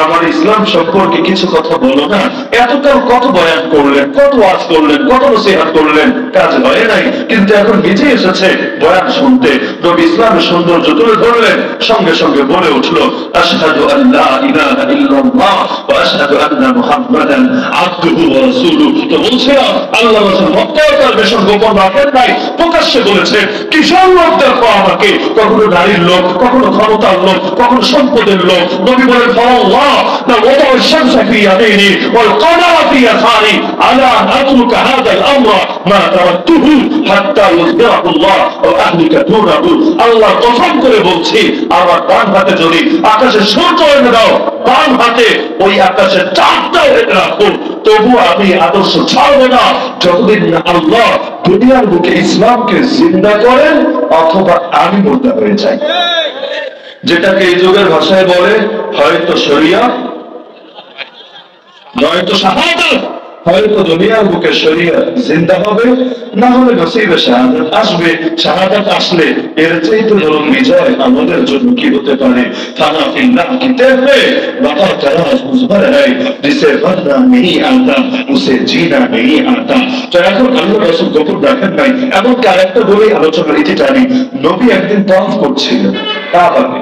আমার ইসলাম সম্পর্কে কিছু কথা বলো না। এতকাল কত বয়ান করলেন, কত ওয়াজ করলেন, কত নসিহত করলেন, কাজ হয় নাই, কিন্তু এখন নিজে এসেছে বয়ান শুনতে। নবী ইসলামের সৌন্দর্য তুলে ধরলেন, সঙ্গে সঙ্গে বলে উঠলো আশহাদু আল্লা ইলাহা ইল্লাল্লাহ ওয়া আশহাদু আন্না মুহাম্মাদান আবদুহু ওয়া রাসূলুহু। তো বলছিলাম আল্লাহ রাসূল মক্কায় তার বেশন গোপন রাখেন নাই, প্রকাশ্যে বলেছে, কিসের লোক দেখো আমাকে, কখনো নারীর লোক, কখনো ক্ষমতার লোক, কখনো সম্পদের লোক। নবী বলেন আল্লাহ না ওয়া শামসা ফি ইয়ামিনি ওয়াল কামারা ফি ইয়াসারি আলা আতরুকা হাদাল আমরা মা তারাকতুহু হাত্তা ইউযিরাহুল্লাহ ওয়া আহলিকা দুনাহু। আল্লাহ কসম করে বলছি, আমার ডান হাতে যদি আকাশে সূর্য এনে দাও, বাম হাতে ওই আকাশের চাঁদটা এনে রাখো, তবু আমি আদর্শ ছাড়বো না যতদিন না আল্লাহ দুনিয়ার বুকে ইসলামকে জিন্দা করেন অথবা আমি মুর্দা হয়ে যাই। যেটাকে এই যুগের ভাষায় বলে হয়তো শরিয়া নয়তো শাহাদাত। হয়তো দুনিয়ার বুকে শরিয়া জিন্দা হবে, না হলে নসিবে শাহাদাত আসবে। শাহাদাত আসলে এর চাইতে বড় বিজয় আমাদের জন্য কি হতে পারে? ফানা ফিল্লাহ কি তেরে বাকা তারাজ মুজবার है जिसे मरना नहीं आता उसे जीना नहीं आता। তো এখন আল্লাহ রাসূল গোপন রাখেন নাই, এমন ক্যারেক্টার বলেই আলোচনার ইতি টানি। নবী একদিন তাওয়াফ করছিলেন কাবাকে,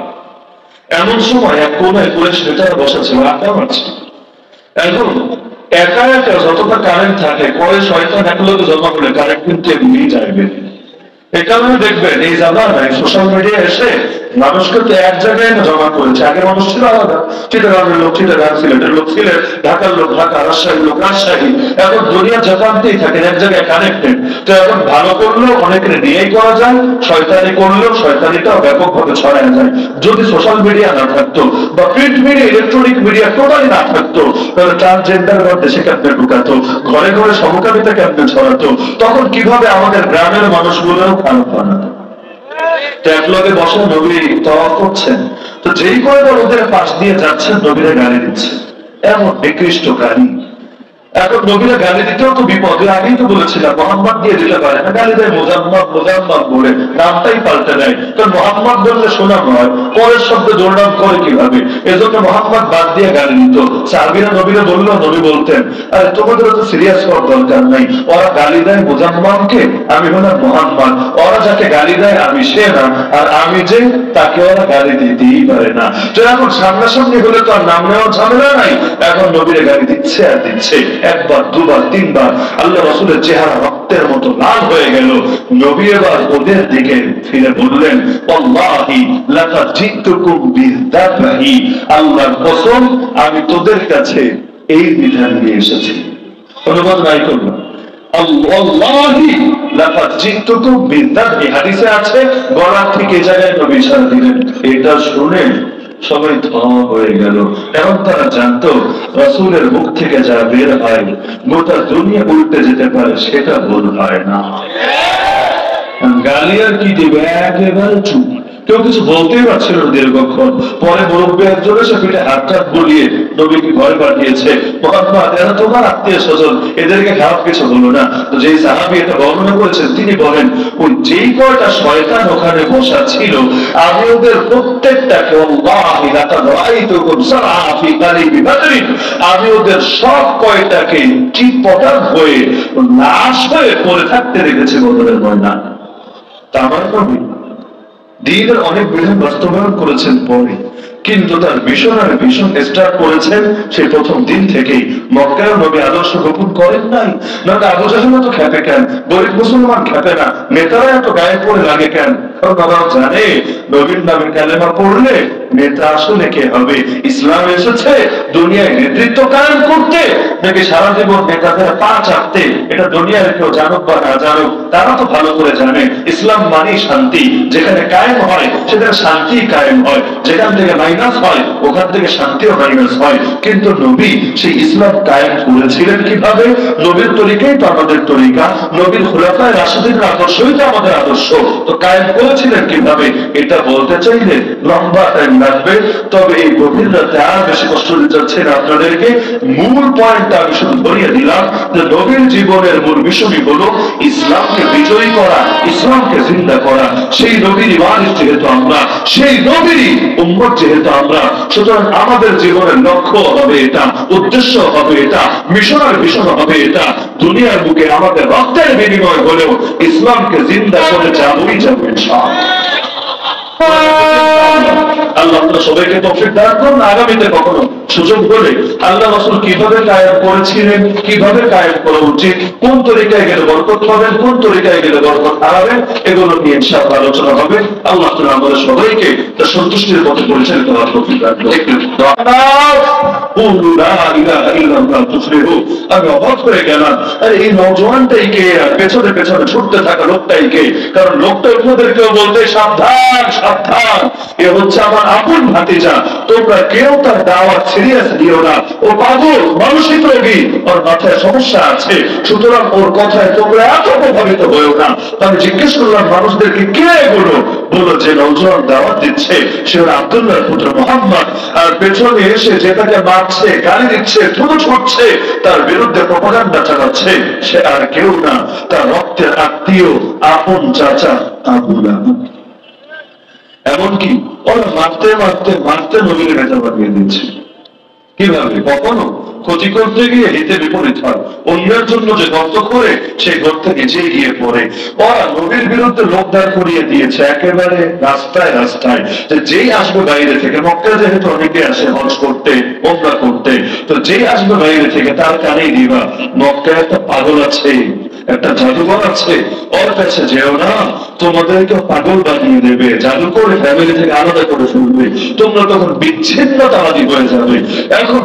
এমন সময় এক কোনায় কুরাইশ নেতারা বসা ছিল, আড্ডা মারছে। এখন একা একা যতটা কারেন্ট থাকে, পরে শয়তান এক লোকে জমা করে কারেন্ট কিন্তু এমনি যাইবে। এই কারণে দেখবেন এই জামানায় সোশ্যাল মিডিয়া এসে মানুষকে তো এক জায়গায় না জমা করেছে। আগে মানুষ ছিল আলাদা, চিটাগাংয়ের লোক চিটাগাং, সিলেটের লোক সিলেট, ঢাকার লোক ঢাকা, রাজশাহীর লোক রাজশাহী। এখন দুনিয়া জায়গাতেই থাকেন, এক জায়গায় কানেক্টেড। তো এখন ভালো করলেও অনেকের নিয়েই করা যায়, শয়তানি করলেও শয়তানিটাও ব্যাপকভাবে ছড়ায় যায়। যদি সোশ্যাল মিডিয়া না থাকতো বা print media, electronic media totally না থাকতো, তাহলে ট্রান্সজেন্ডার দেশে কেমনে ঢুকাতো, ঘরে ঘরে সমকামিতা কেমনে ছড়াতো, তখন কিভাবে আমাদের গ্রামের মানুষগুলোও খারাপ বানাতো। ট্যাবলগে বসে নবী তাওয়াফ করছেন, তো যেই কয়বার ওদের পাশ দিয়ে যাচ্ছেন নবীরা গালি দিচ্ছে, এমন নিকৃষ্ট গালি। এখন নবীরা গালি দিতেও তো বিপদ। আগেই তো বলেছিলাম মোহাম্মদ দিয়ে দিতে পারে না, গালি দেয় মোজাম্মদ মোজাম্মদ বলে, নামটাই পাল্টে দেয়। কারণ মোহাম্মদ বললে শোনানো হয়, পরের শব্দে দৌড়াম করে কিভাবে, এজন্য মোহাম্মদ বাদ দিয়ে গালি দিত। সাহাবীরা নবীরা বললো, নবী বলতেন আরে তোমাদের তো সিরিয়াস হওয়ার দরকার নাই, ওরা গালি দেয় মোজাম্মদকে, আমি হলাম মোহাম্মদ, ওরা যাকে গালি দেয় আমি সে না, আর আমি যে তাকে ওরা গালি দিতেই পারে না। তো এখন সামনাসামনি হলে তো আর নাম নেওয়ার ঝামেলা নাই, এখন নবীরা গালি দিচ্ছে আর দিচ্ছে, একবার দুবার তিনবার। আল্লাহ রাসূলের চেহারা রক্তের মতো লাল হয়ে গেল। নবী এবার ওদের দিকে ফিরে বললেন ওয়াল্লাহি লাকাদ জিতুকুম বিযাবহি, আল্লাহর কসম আমি তোদের কাছে এই বিধান নিয়ে এসেছি। অনুবাদ নাই করলাম, আল্লাহি লাকাদ জিতুকুম বিযাবহি, হাদিসে আছে গলা থেকে জায়গায় নবী ইশারা দিলেন। এটা শুনে সবাই থম হয়ে গেল, এবং তারা জানতো রাসূলের মুখ থেকে যা বের হয় গোটা দুনিয়া উল্টে যেতে পারে, সেটা ভুল হয় না। গালি আর কি দেবে, একেবারে চুপ, কেউ কিছু বলতেই পারছিল না দীর্ঘক্ষণ। পরে মুরব্বী একজন এসে পিঠে হাত বলিয়ে নবীকে ঘরে পাঠিয়েছে, মোহাম্মদ এরা তোমার আত্মীয় স্বজন, এদেরকে খারাপ কিছু বলো না। তো যেই সাহাবী এটা বর্ণনা করেছেন তিনি বলেন ওই যেই কয়টা শয়তান ওখানে বসা ছিল, আমি ওদের প্রত্যেকটাকে আল্লাহি লাকাদ রাআইতুকুম সারআ ফি কালিবি বাদরিন, আমি ওদের সব কয়টাকে চিৎপটাং হয়ে লাশ হয়ে পড়ে থাকতে দেখেছি বদরের ময়দান। তামার নবী দ্বীনের অনেক বিধান বাস্তবায়ন করেছেন পরে, কিন্তু তার মিশনারি মিশন স্টার্ট করেছেন সেই প্রথম দিন থেকেই। মক্কায় নবী আদর্শ গোপন করেন নাই, না আবু জাহেল তো খেপে কেন, গরিব মুসলমান খেপে না, নেতারা এত গায়ে পড়ে লাগে কেন? কারণ তারা জানে নবীর নামে কালেমা পড়লে নেতা আসলে কে হবে। ইসলাম এসেছে দুনিয়ায় নেতৃত্ব কায়েম করতে, নাকি সারা জীবন নেতাদের পা চাপতে? এটা দুনিয়ার কেউ জানুক বা না জানুক, তারা তো ভালো করে জানে ইসলাম মানে শান্তি। যেখানে কায়েম হয় সেখানে শান্তি কায়েম হয়, যেখান থেকে মাইনাস হয় ওখান থেকে শান্তিও মাইনাস হয়। কিন্তু নবী সেই ইসলাম কায়েম করেছিলেন কিভাবে? নবীর তরিকাই তো আমাদের তরিকা, নবীর খুলাফায়ে রাশিদিনের আদর্শই তো আমাদের আদর্শ। তো কায়েম করেছিলেন কিভাবে এটা বলতে চাইলে লম্বা টাইম লাগবে। তবে এই গভীর রাতে আর বেশি কষ্ট দিতে চাচ্ছি না আপনাদেরকে, মূল পয়েন্টটা আমি শুধু ধরিয়ে দিলাম যে নবীর জীবনের মূল বিষয়ই হলো ইসলামকে বিজয়ী করা, ইসলামকে জিন্দা করা। সেই নবীর ওয়ারিস যেহেতু আমরা, সেই নবীরই উম্মত যেহেতু আমরা, সুতরাং আমাদের জীবনের লক্ষ্য হবে এটা, উদ্দেশ্য হবে এটা, মিশনের বিষয় হবে এটা। দুনিয়ার বুকে আমাদের রক্তের বিনিময় হলেও ইসলামকে জিন্দা করে যাবই যাবো ইনশাআল্লাহ। আল্লাহ সবাইকে তৌফিক দান করুন। আগামীতে কখনো সুযোগ হলে আল্লাহ রাসূল কিভাবে কায়েম করেছিলেন, কিভাবে কায়েম করা উচিত, কোন তরিকায় গেলে বরকত পাবেন, কোন তরিকায় গেলে বরকত হারাবেন, এগুলো নিয়ে ইনশাআল্লাহ আলোচনা হবে। আল্লাহ তাআলা আমাদের সবাইকে তার সন্তুষ্টির পথে পরিচালিত হওয়ার তৌফিক দান করুন। আমি অবাক হয়ে গেলাম, আরে এই নওজোয়ানটাই কে, আর পেছনে পেছনে ছুটতে থাকা লোকটাই কে? কারণ লোকটা আপনাদেরকেও বলতে সাবধান সাবধান, এ হচ্ছে আমার আপন ভাতিজা, তোমরা কেউ তার দাওয়াত সিরিয়াস দিও না, ও পাগল, মানসিক রোগী, ওর মাথায় সমস্যা আছে, সুতরাং ওর কথায় তোমরা এত প্রভাবিত হয়েও না। আমি জিজ্ঞেস করলাম মানুষদেরকে, কে এগুলো? বলল যে নওজোয়ান দাওয়াত দিচ্ছে সে আব্দুল্লাহর পুত্র মুহাম্মদ, আর পেছনে এসে যে তাকে মারছে, গালি দিচ্ছে, থুতু ছুটছে, তার বিরুদ্ধে প্রপাগান্ডা চালাচ্ছে, সে আর কেউ না, তার রক্তের আত্মীয় আপন চাচা আবু লাহাব। এমনকি ওরা মারতে মারতে মারতে নবীর নেতা বানিয়ে দিচ্ছে। কিভাবে? কখনো ক্ষতি করতে গিয়ে হিতে বিপরীত হয়, অন্যের জন্য যে গর্ত করে সেই গর্তে নিজেই গিয়ে পড়ে। ওরা নবীর বিরুদ্ধে লোক দাঁড় করিয়ে দিয়েছে একেবারে রাস্তায় রাস্তায়, যে যেই আসবে বাইরে থেকে, মক্কা যেহেতু অনেকে আসে হজ করতে, ওমরা করতে, তো যেই আসবে বাইরে থেকে তার কানেই দিবা মক্কায় একটা পাগল আছে, একটা জাদুঘর আছে, ওর কাছে যেও না, তোমাদেরকে পাগল বানিয়ে দেবে, জাদু করে ফ্যামিলি থেকে আলাদা করে ফেলবে, তোমরা তখন বিচ্ছিন্নতাবাদী হয়ে যাবে। এখন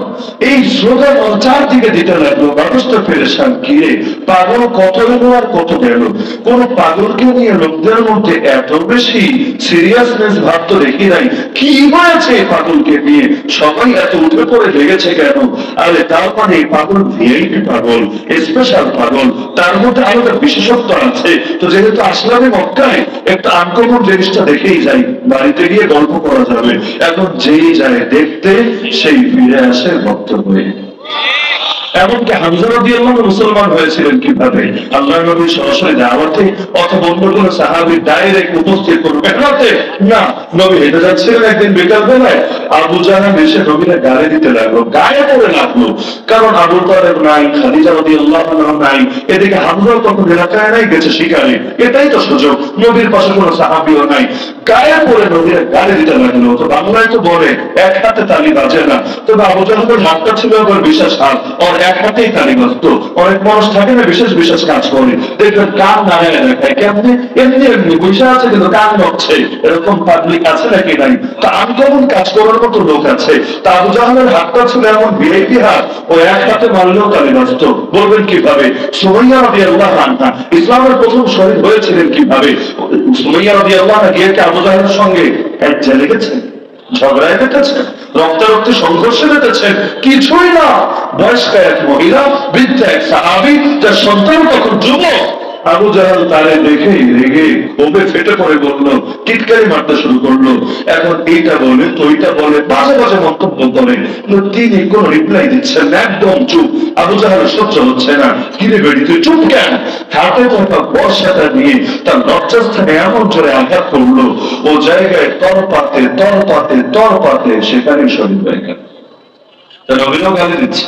এই স্লোগান চারদিকে দিতে লাগলো, মানুষ তো পেরেশান, কিরে পাগল কত গেল আর কত গেল। কোন পাগলকে নিয়ে লোকদের মধ্যে এত বেশি সিরিয়াসনেস ভাব তো দেখি নাই। কি হয়েছে এই পাগলকে নিয়ে সবাই এত উঠে পড়ে লেগেছে কেন? আরে তার মানে পাগল ভিআইপি পাগল, স্পেশাল পাগল, তার মধ্যে আলাদা বিশেষত্ব আছে। তো যেহেতু আসলামে মক্কায় একটা আনকমন জিনিসটা দেখেই যাই, বাড়িতে গিয়ে গল্প করা যাবে। এখন যেই যায় দেখতে সেই ফিরে আসে ভক্ত হয়ে। এমনকি হামজা রাদিয়াল্লাহু আনহু মুসলমান হয়েছিলেন কিভাবে? আল্লাহর নবী সরাসরি দাওয়াতে অথবা অন্য কোন সাহাবী ডাইরেক্ট উপস্থিত করবে মেহনতে না, নবী হেঁটে যাচ্ছিলেন একদিন বিকাল বেলায়, আবু জাহল এসে নবীকে গালি দিতে লাগলো, গায়ে পড়ে লাগলো। কারণ আবু তালেব নাই, খাদিজা রাদিয়াল্লাহু আনহা নাই, এদিকে হামজা তখন এলাকায় নাই, গেছে শিকারে, এটাই তো সুযোগ, নবীর পাশে কোনো সাহাবীও নাই, গায়ে পড়ে নবীকে গালি দিতে লাগলো। তো বাংলায় তো বলে এক হাতে তালি বাজে না, তবে আবু জাহলের হাতটা ছিল আবার বিশেষ হাত, ওর এক হাতেই তালি বাজতো। অনেক মানুষ থাকে না বিশেষ বিশেষ কাজ করে, দেখবেন কান নাড়ায় দেখায়, কেমনি এমনি এমনি বসে আছে কিন্তু কান নড়ছে, এরকম পাবলিক আছে নাকি নাই? তা আনকমন কাজ করার মতো লোক আছে। তা আবু জাহলের হাতটা ছিল এমন ভিআইপি হাত, ও এক হাতে মারলেও তালি বাজতো। বলবেন কিভাবে? সুমাইয়া রাদিয়াল্লাহু আনহা ইসলামের প্রথম শহীদ হয়েছিলেন কিভাবে? সুমাইয়া রাদিয়াল্লাহু আনহা গিয়ে কি আবু জাহলের সঙ্গে এক জেলে গেছে, ঝগড়ায় কেটেছে, রক্তারক্তি সংঘর্ষে কেটেছে? কিছুই না। বয়স্ক এক মহিলা, বৃদ্ধ এক সাহাবী, যার সন্তান তখন যুবক, আবু জাহল তারে দেখে রেগে ক্ষোভে ফেটে পড়ে বলল, টিটকারি মারতে শুরু করলো। এখন এইটা বলে তোইটা বলে, বাজে বাজে মন্তব্য করে, তিনি কোন রিপ্লাই দিচ্ছেন না, একদম চুপ। আবু জাহল সহ্য হচ্ছে না, কিরে বেড়ি তুই চুপ কেন? হাতে থাকা বর্ষাটা নিয়ে তার লজ্জাস্থানে এমন জোরে আঘাত করলো, ও জায়গায় তরপাতে তরপাতে তরপাতে সেখানেই শহীদ হয়ে গেল। নবীনও গালি দিচ্ছে,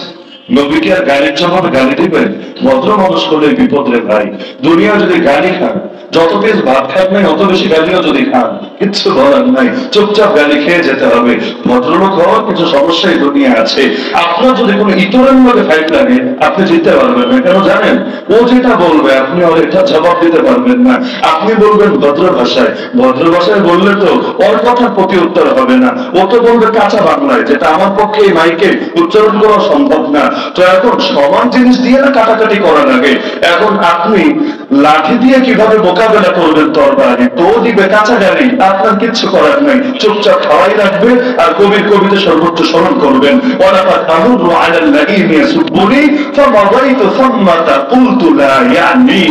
নবীকে আর গালির জবাবে গালি দিবেন? ভদ্র মানুষ হলে বিপদ রে ভাই। দুনিয়া যদি গালি খান, যত পিস ভাত খান নাই অত বেশি গালিও যদি খান, কিচ্ছু বলার নাই, চুপচাপ গালি খেয়ে যেতে হবে। ভদ্রলোক হওয়ার কিছু সমস্যাই দুনিয়া আছে। আপনার যদি কোনো ইতরের লোকে ফাইট লাগে, আপনি জিততে পারবেন না। কেন জানেন? ও যেটা বলবে আপনি ওর এটা জবাব দিতে পারবেন না। আপনি বলবেন ভদ্র ভাষায়, ভদ্র ভাষায় বললে তো ওর কথার প্রতি উত্তর হবে না, ও তো বলবে কাঁচা বাংলায়, যেটা আমার পক্ষে এই মাইকে উচ্চারণ করা সম্ভব না। তো এখন সমান জিনিস দিয়ে না কাটাকাটি করা লাগে। এখন আপনি লাঠি দিয়ে কিভাবে মোকাবেলা করবেন তরবারি, তো দিবে কাঁচা গালি, আপনার কিচ্ছু করার নাই, চুপচাপ খাওয়াই রাখবে আর কবির কবিতা সর্বোচ্চ স্মরণ করবেন। ওয়ালাকাদ আমুরু আলাল লাযীনা ইয়াসুবুনি ফামাদাইতু সাম্মাতা কুলতু লা ইয়ানি।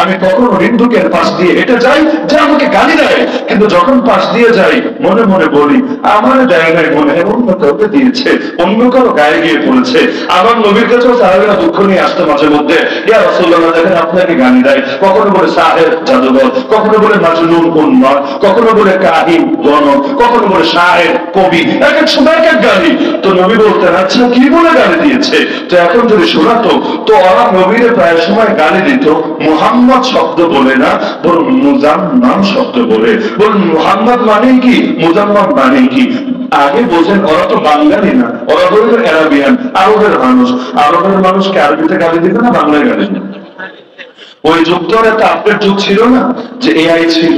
আমি কখনো হিন্দুকের পাশ দিয়ে হেঁটে যাই যে আমাকে গালি দেয়, কিন্তু যখন পাশ দিয়ে যাই মনে মনে বলি আমার দেয় নাই, মনে হয় অন্য কাউকে দিয়েছে, অন্য কারো গায়ে গিয়ে পড়েছে। আমার নবীর কাছেও সাহাবীরা দুঃখ নিয়ে আসতো মাঝে মধ্যে, ইয়া রাসূলুল্লাহ দেখেন আপনাকে গালি দেয়, কখনো বলে সাহেব জাদুঘর, কখনো বলে মাজনুন উন্মাদ, কখনো বলে কাহিন গণক, কখনো বলে শায়ের কবি, এক এক সময় এক এক গালি। তো নবী বলতেন আচ্ছা কি বলে গালি দিয়েছে? তো এখন যদি শোনাতো তো ওরা নবীরে প্রায় সময় গালি দিত মুহাম্মদ শব্দ বলে না, বরং মুজাম্মাম শব্দ বলে। বলুন মুহাম্মদ মানে কি, মুজাম্মাম মানে কি? আগে বোঝেন ওরা তো বাঙালি না, ওরা বলবে আরবিয়ান, আরবের মানুষ। আরবের মানুষকে আরবিতে গালি দিবে না বাংলায় গালি দিবে? ওই যুগ তো একটা আপডেট যুগ ছিল না, যে এআই ছিল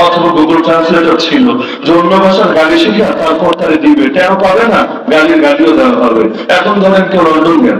অথবা গুগল ট্রান্সলেটর ছিল, যে অন্য ভাষার গালি শিখে তারপর তারা দিবে, কেন পাবে না? গালিও দেওয়া হবে। এখন ধরেন কেউ লন্ডন গেল,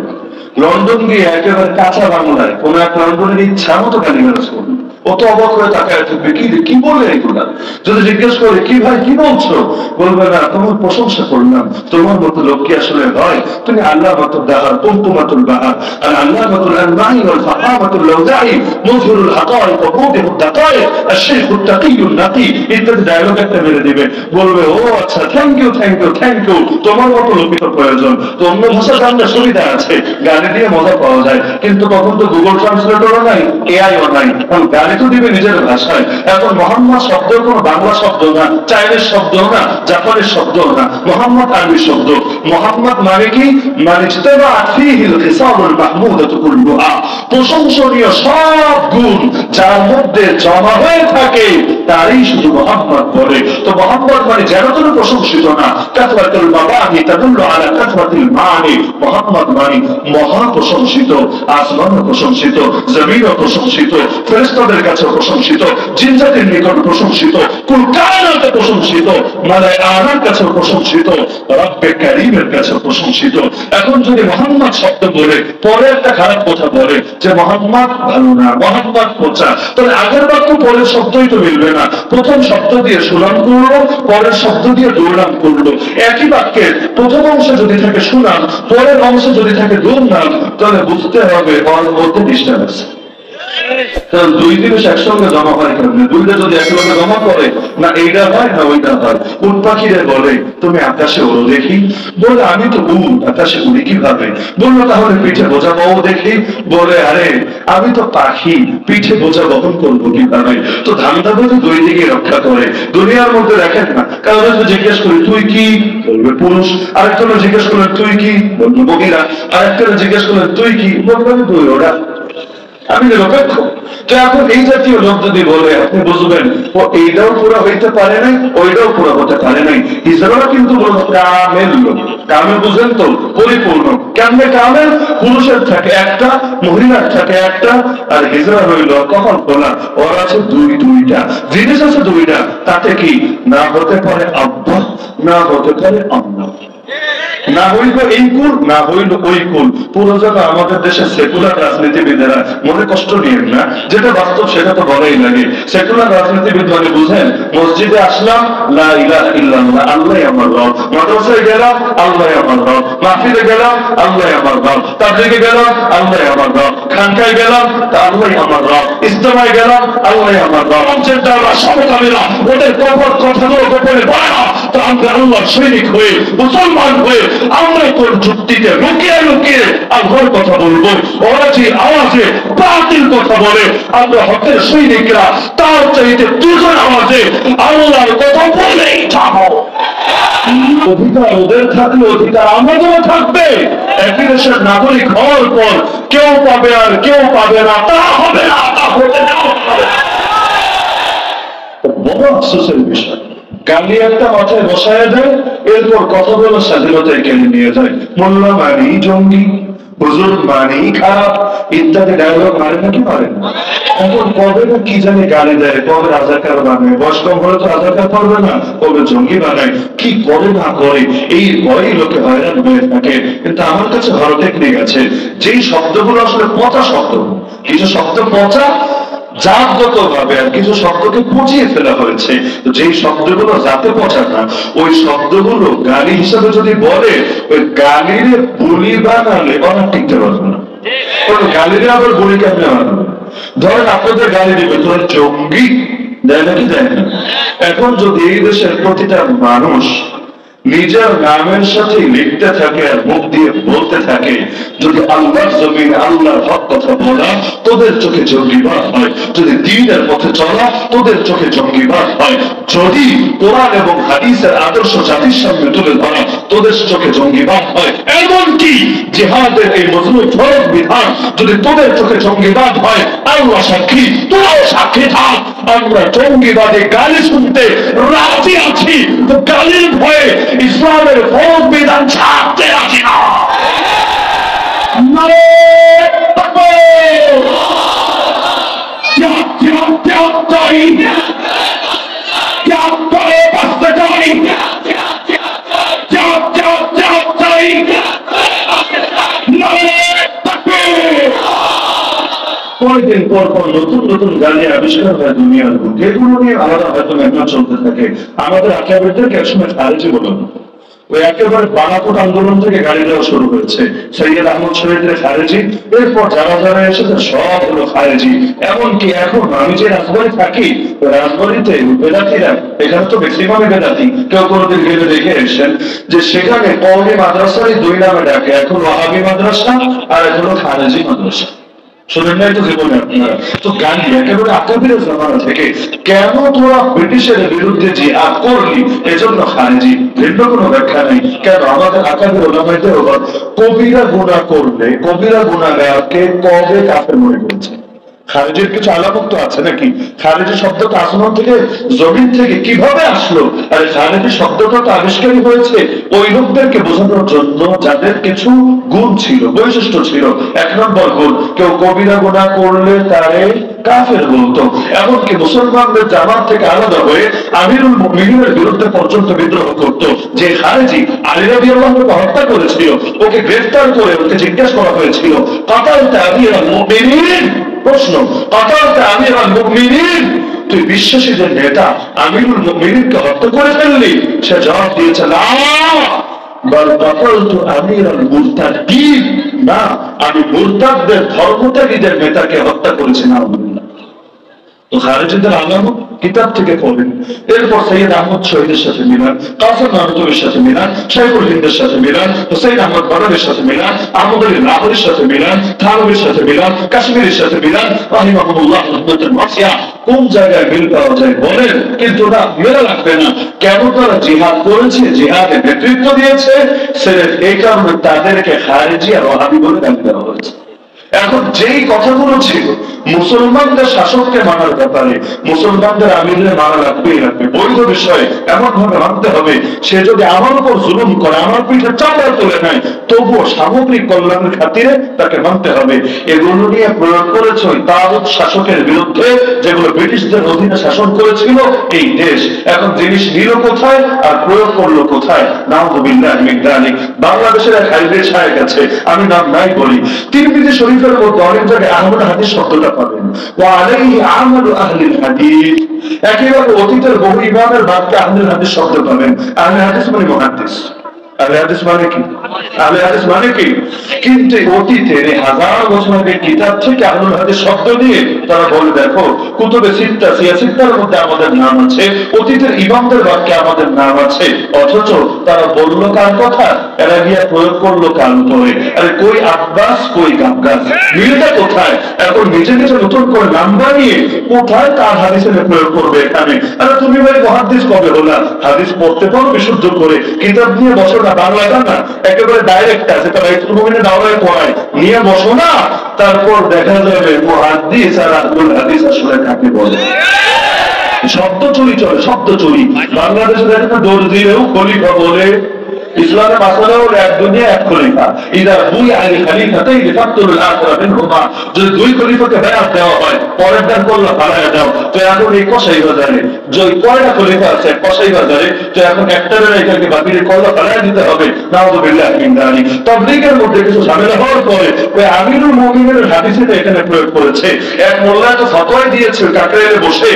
লন্ডন গিয়ে একেবারে কাঁচা বাংলায় কোন এক লন্ডনের ইচ্ছা মতো গালি গালাজ করবে, ও তো অবাক হয়ে তাকায় থাকবে, কি বলে এগুলা? যদি জিজ্ঞেস করে কি ভাই কি বলছো, বলবে না তোমার প্রশংসা করলাম, তোমার মতো লোক কি আসলে হয়? তুমি আল্লাহ মতো দাহার কুমকুমাতুল বাহার, আর আল্লাহ মতুল আনমাই ওয়াল ফাহামাতুল লাউজাই মুযহিরুল হাকাইক ওয়া মুদিহুদ দাকাইক আশ-শাইখুত তাকিয়ুন নাকি ইত্যাদি ডায়লগ একটা মেরে দিবে। বলবে ও আচ্ছা thank you thank you thank you, তোমার মতো লোকই তো প্রয়োজন। তো অন্য ভাষা জানলে সুবিধা আছে, গালি দিয়ে মজা পাওয়া যায়, কিন্তু তখন তো গুগল ট্রান্সলেটরও নাই, এআইও নাই, কারণ গালি তো দিবে নিজের ভাষায়। এখন মোহাম্মদ শব্দ কোনো বাংলা শব্দ না, চাইনিজ শব্দ না, জাপানের শব্দ না, মোহাম্মদ আরবি শব্দ। মোহাম্মদ মানে কি? মানে ইজতামাআত ফীহিল খিসালুল মাহমুদাতু কুল্লুহা, প্রশংসনীয় সব গুণ যার মধ্যে জমা হয়ে থাকে তারই শুধু মোহাম্মদ বলে। তো মোহাম্মদ মানে যেন তেন প্রশংসিত না, কাসরাতুল মাবানি তাদুল্লু আলা কাসরাতিল মানি। মোহাম্মদ মানে মহা প্রশংসিত, আসমানও প্রশংসিত, জমিনও প্রশংসিত, ফেরেশতাদের কাছে প্রশংসিত, জিন জাতির নিকট প্রশংসিত, কুল কায়নাতে প্রশংসিত, মালায়েকার কাছে প্রশংসিত, রব্বে কারীমের কাছে প্রশংসিত। এখন যদি মোহাম্মদ শব্দ বলে পরে একটা খারাপ কথা বলে যে মোহাম্মদ ভালো না, মোহাম্মদ পচা, তাহলে আগের বাক্য পরের শব্দই তো মিলবে না। প্রথম শব্দ দিয়ে সুনাম করলো, পরের শব্দ দিয়ে দুর্নাম করলো। একই বাক্যের প্রথম অংশে যদি থাকে সুনাম, পরের অংশে যদি থাকে দুর্নাম, তাহলে বুঝতে হবে ওর মধ্যে ডিস্টার্ব আছে। কারণ দুই জিনিস একসঙ্গে জমা হয় কেমনে? দুইটা যদি একসঙ্গে জমা করে, না এইটা হয় না ওইটা হয়। উট পাখিরে বলে তুমি আকাশে ওড়ো দেখি, বলে আমি তো উট, আকাশে উড়ি কিভাবে? বললো তাহলে পিঠে বোঝা বহো দেখি, বলে আরে আমি তো পাখি, পিঠে বোঝা বহন করবো কিভাবে? তো ধান্দা বোঝে দুই দিকে রক্ষা করে। দুনিয়ার মধ্যে দেখেন না, কারণ জিজ্ঞেস করি তুই কি, বলবে পুরুষ। আরেকটা জিজ্ঞেস করলেন তুই কি, বলবে মহিলা। আরেকটা জিজ্ঞেস করলেন তুই কি, বলবে তুই ওরা, আমি নিরপেক্ষ। তো এখন এই জাতীয় লোক যদি বলে আপনি বুঝবেন ও এইটাও পুরো হইতে পারে নাই, ওইটাও পুরো হতে পারে নাই। হিজড়া কিন্তু বলবো কামেল লোক। কামেল বুঝেন তো? পরিপূর্ণ। কেমনে কামেল? পুরুষের থাকে একটা, মহিলার থাকে একটা, আর হিজড়া হইল কখন বলা ওর আছে দুইটা জিনিস আছে, দুইটা। তাতে কি না হতে পারে আব্বা, না হতে পারে আম্মা, না হইল এই কুল, না হইল ওই কুল। পুরো যেন আমাদের দেশের সেকুলার রাজনীতিবিদেরা মনে কষ্ট নিয়ে না, যেটা বাস্তব সেটা তো বলাই লাগে। সেকুলার রাজনীতিবিদ মানে বুঝেন, মসজিদে আসলাম লা ইলাহা ইল্লাল্লাহ, আল্লাহই আমার রব। মাদ্রাসায় গেলাম আল্লাহই আমার রব, মাহফিলে গেলাম আল্লাহই আমার রব, তাবলীগে গেলাম আল্লাহই আমার রব, খানকায় গেলাম তা আল্লাহই আমার রব, ইজতেমায় গেলাম আল্লাহই আমার রব। যেটা সমকামীরা ওদের কবর কথাগুলো গোপনে বলে না, তো আমরা আল্লাহর সৈনিক হয়ে মুসলমান হয়ে আমরা তোর যুক্তিতে লুকিয়ে লুকিয়ে আল্লাহর কথা বলবো। ওরা যে আওয়াজে বাতিল কথা বলে, আমরা হকের সৈনিকরা তার চাইতে দুজন আওয়াজে আল্লাহর কথা বলেই যাবো। অধিকার ওদের থাকলে অধিকার আমাদেরও থাকবে। একই দেশের নাগরিক হওয়ার পর কেউ পাবে আর কেউ পাবে না, তা হবে না, তা হতে দেওয়া হবে না। বড় আফসোসের বিষয়, গালি একটা মাথায় বসায় দেয়, এরপর কতগুলো স্বাধীনতায় কেড়ে নিয়ে যায়। মোল্লা মানি জঙ্গি, হুজুর মানি খারাপ, ইত্যাদি ডায়লগ মারে নাকি মারে না? এখন কবে না কি জানি গালি দেয়, কবে রাজাকার বানায়, বয়স কম হলে তো রাজাকার করবে না, কবে জঙ্গি বানায়, কি করে না করে, এই ভয়েই লোকে হয়রান হয়ে থাকে। কিন্তু আমার কাছে ভালো টেকনিক আছে, যেই শব্দগুলো আসলে পচা শব্দ, কিছু শব্দ পচা জাতগত ভাবে, আর কিছু শব্দকে পচিয়ে ফেলা হয়েছে। তো যেই শব্দগুলো জাতে পচা না, ওই শব্দগুলো গালি হিসাবে যদি বলে, ওই গালির বুলি বানালে অনেক টিকতে পারবে না। গালিরে আবার বলি কেমনে বানাবে? ধরেন আপনাদের গালি দিবে ধরেন জঙ্গি, দেয় নাকি দেয় না? এখন যদি এই দেশের প্রতিটা মানুষ নিজের নামের সাথে লিখতে থাকে আর মুখ দিয়ে বলতে থাকে, যদি আল্লাহর জমিন আল্লাহর হক কথা বলা তোদের চোখে জঙ্গিবাদ হয়, যদি দ্বীনের পথে চলা তোদের চোখে জঙ্গিবাদ হয়, যদি কোরআন এবং হাদিসের আদর্শ জাতির সামনে তুলে ধরা তোদের চোখে জঙ্গিবাদ হয়, এমনকি জিহাদের এই মজলুম ফরজ বিধান যদি তোদের চোখে জঙ্গিবাদ হয়, আল্লাহ সাক্ষী, তোরাও সাক্ষী থাক, আমরা জঙ্গিবাদে গালি শুনতে রাজি আছি, তো গালির ভয়ে ইসলামের ফরজ বিধান ছাড়তে রাজি না। কয়েকদিন পর পর নতুন নতুন গালি আবিষ্কার হয় দুনিয়ার বুকে, এগুলো নিয়ে আলাদা হয়তো মেহনত চলতে থাকে। আমাদের আকাবিরদেরকে একসময় খারেজি বলা হতো, ওই একেবারে বানাকোট আন্দোলন থেকে গাড়ি দেওয়া শুরু হয়েছে। সৈয়দ আহমদ শহীদের খারেজি, এরপর যারা যারা এসেছে সব হলো খারেজি। এমনকি এখন আমি যে রাজবাড়ি থাকি, রাজবাড়িতে বেদাতিরা, এখানে তো ম্যাক্সিমামে বেদাতি, কেউ কোনোদিন গেলে দেখে এসেছেন যে সেখানে কওমি মাদ্রাসারই দুই নামে ডাকে, এখন ওয়াহাবি মাদ্রাসা আর এখন খারেজি মাদ্রাসা। শোনেন নাই তো জীবনে আপনারা? তো গান্ধী একেবারে আকাবিরের জামানা থেকে কেন তোরা ব্রিটিশের বিরুদ্ধে জিহাদ করলি এজন্য খারেজি, ভিন্ন কোনো ব্যাখ্যা নেই। কেন আমাদের আকাবির ওলামাদের ওপর কবিরা গুনাহ করলে কবিরা গুনাহগারকে কবে কাফের মনে করেছে? খারেজির কিছু আলামত তো আছে নাকি? খারেজি শব্দটা আসমান থেকে জমিন থেকে কিভাবে আসলো? আরে খারেজি শব্দটা তো আবিষ্কারই হয়েছে ওই লোকদেরকে বোঝানোর জন্য যাদের কিছু গুণ ছিল, বৈশিষ্ট্য ছিল। এক নম্বর গুণ, কেউ কবিরা গুনাহ করলে তারে কাফের বলতো। এমনকি মুসলমানদের জামাত থেকে আলাদা হয়ে আমিরুল মুমিনের বিরুদ্ধে পর্যন্ত বিদ্রোহ করতো। যে খারেজি আলী রাদিয়াল্লাহুকে হত্যা করেছিল, ওকে গ্রেফতার করে ওকে জিজ্ঞাসা করা হয়েছিল, কাতালতা আমিরুল মুমিনিন, প্রশ্ন, কাতালতা আমিরুল মুমিনিন, তুই বিশ্বাসীদের নেতা আমিরুল মুমিনিনকে হত্যা করে ফেললি? সে জবাব দিয়েছে, না, বল কাতালতু আমিরুল মুরতাদিন, না, আমি মুরতাদদের ধর্মত্যাগীদের নেতাকে হত্যা করেছি। না, তো খারেজিদের আলামত কিতাব থেকে পড়েন। এরপর সৈয়দ আহমদ শহীদের সাথে মিলান, কাসেম নানতুবির সাথে মিলান, শাইখুল হিন্দের সাথে মিলান, হুসাইন আহমদ বারাবের সাথে মিলান, আহমদ আলী লাহোরের সাথে মিলান, থানবীর সাথে মিলান, কাশ্মীরের সাথে মিলান, রাহিমাহুল্লাহ রহমাতুল ওয়াসিয়া। কোন জায়গায় মিল পাওয়া যায় বলেন? কিন্তু ওটা মেলা লাগবে না। কেন তারা জিহাদ করেছে, জিহাদে নেতৃত্ব দিয়েছে, সির্ফ এই কারণে তাদেরকে খারেজি আর ওয়াহাবি বলে দাবি দেওয়া হয়েছে। এখন যেই কথাগুলো ছিল মুসলমানদের শাসককে মানার ব্যাপারে, মুসলমানদের আমিরের মানা লাগবেই লাগবে, বৈধ বিষয়ে এমন ভাবে মানতে হবে, সে যদি আমার উপর জুলুম করে, আমার পিঠে চাপা তুলে নেয়, তবুও সামগ্রিক কল্যাণের খাতিরে তাকে মানতে হবে। এগুলো নিয়ে প্রয়োগ করেছে ওই তাগুত শাসকের বিরুদ্ধে, যেগুলো ব্রিটিশদের অধীনে শাসন করেছিল এই দেশ। এখন জিনিস নিল কোথায় আর প্রয়োগ করলো কোথায়? নাউযুবিল্লাহি মিন যালিক। বাংলাদেশের এক হাইব্রিড শায়েখ আছে, আমি নাম নাই বলি, তিরমিজি শরীফের মধ্যে অনেক জায়গায় আহমদ হাদিস শব্দটা পাবেন, ওয়া আলাইহি আমালু আহলিল হাদিস। একেবারে অতীতের বহু ইমামের বাক্যে আহলিল হাদিস শব্দ পাবেন। আহলে হাদিস মানে মুহাদ্দিস। আহলে হাদিস মানে কি? আহলে হাদিস মানে কি? কিন্তু অতীতের হাজার বছর আগের কিতাব থেকে আহলুল হাদিস শব্দ দিয়ে তারা বলে, দেখো কুতুবে সিত্তা, সিয়াসিত্তার মধ্যে আমাদের নাম আছে, অতীতের ইমামদের বাক্যে আমাদের নাম আছে। অথচ তারা বললো কার কথা? এরা গিয়া প্রয়োগ করলো কার উপরে? আরে কই আব্বাস, কই গাব্বাস, মিলটা কোথায়? এখন নিজে নিজে নতুন করে নাম বানিয়ে কোথায় তার হাদিসের প্রয়োগ করবে এখানে? আরে তুমি ভাই মুহাদ্দিস কবে হলা? হাদিস পড়তে পারো বিশুদ্ধ করে, কিতাব নিয়ে বসো না, বাংলা না, একেবারে ডাইরেক্ট আছে, তারা বাইতুল মুমিনের দাওরায় পড়ায়, নিয়ে বসো না, তারপর দেখা যাবে মুহাদ্দিস আর আহলুল হাদিস আসলে কাকে বলে। শব্দ চুরি চলে, শব্দ চুরি। বাংলাদেশে দেখেন না, দর্জিরেও খলিফা বলে, ইসলামের মাসালা হলো এক দুনিয়া এক খলিফা। ইদা দুই আলী খলিফাতেই লিফাতুল আখিরা বিনহুমা, যদি দুই খলিফাকে বায়াত দেওয়া হয়, পরের দান করলে ফালায়া দাও। তো এখন এই কসাই বাজারে যে কয়টা খলিফা আছে কসাই বাজারে, তো এখন একটার এটাকে বাকির করলে ফালায়া দিতে হবে। নাউযুবিল্লাহি মিন যালিক। তাবলীগের মধ্যে কিছু ঝামেলা হওয়ার পরে ওই আমিরুল মুমিনের হাদিসটা এখানে প্রয়োগ করেছে। এক মোল্লা তো ফতোয়া দিয়েছে কাকরাইলে বসে,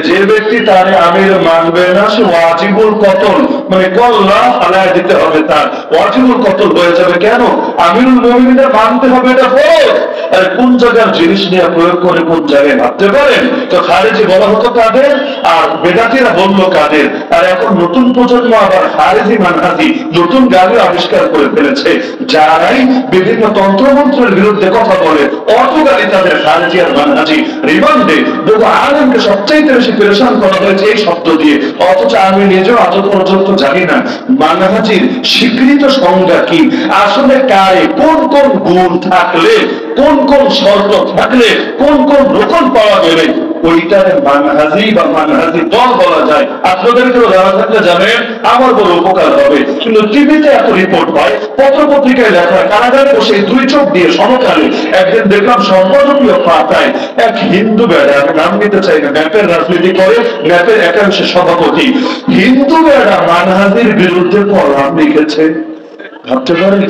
যে ব্যক্তি তারে আমির মানবে না সে ওয়াজিবুল কতল, মানে কল্লা ফালায়া দিতে হবে, তার ওয়াজিবুল কতল হয়ে যাবে। কেন? আমিরুল মুমিনের মানতে হবে, এটা ফরজ। আর কোন জায়গার জিনিস নিয়ে প্রয়োগ করে কোন জায়গায় ভাবতে পারেন? তো খারেজি বলা হতো তাদের আর বেদাতিরা বলল কাদের, আর এখন নতুন প্রজন্ম আবার খারেজি মানহাজি নতুন গালি আবিষ্কার করে ফেলেছে। যারাই বিভিন্ন তন্ত্রমন্ত্রের বিরুদ্ধে কথা বলে অটো গালি তাদের খারেজি আর মানহাজি। রিমান্ডে বহু আলেমকে সবচাইতে বেশি পেরেশান করা হয়েছে এই শব্দ দিয়ে, অথচ আমি নিজেও আজ পর্যন্ত জানি না মানহাজির স্বীকৃত সংজ্ঞা কি, আসলে কারে কোন কোন গুণ থাকলে, কোন কোন শর্ত থাকলে, কোন কোন রকম পাওয়া গেলে ওইটারে মানহাজি বা মানহাজি দল বলা যায়। আপনাদেরকেও জানা থাকলে জানেন, আমার বড় উপকার হবে। কিন্তু টিভিতে এত রিপোর্ট হয়, পত্র পত্রিকায় লেখা, কারাগারে বসে দুই চোখ দিয়ে সমকালে একদিন দেখলাম সম্পাদকীয় পাতায় এক হিন্দু বেড়া, আমি নাম নিতে চাই না, ম্যাপের রাজনীতি করে, ম্যাপের একাংশের সভাপতি, হিন্দু বেড়া মানহাজির বিরুদ্ধে কলাম লিখেছে। ভাবতে পারেন,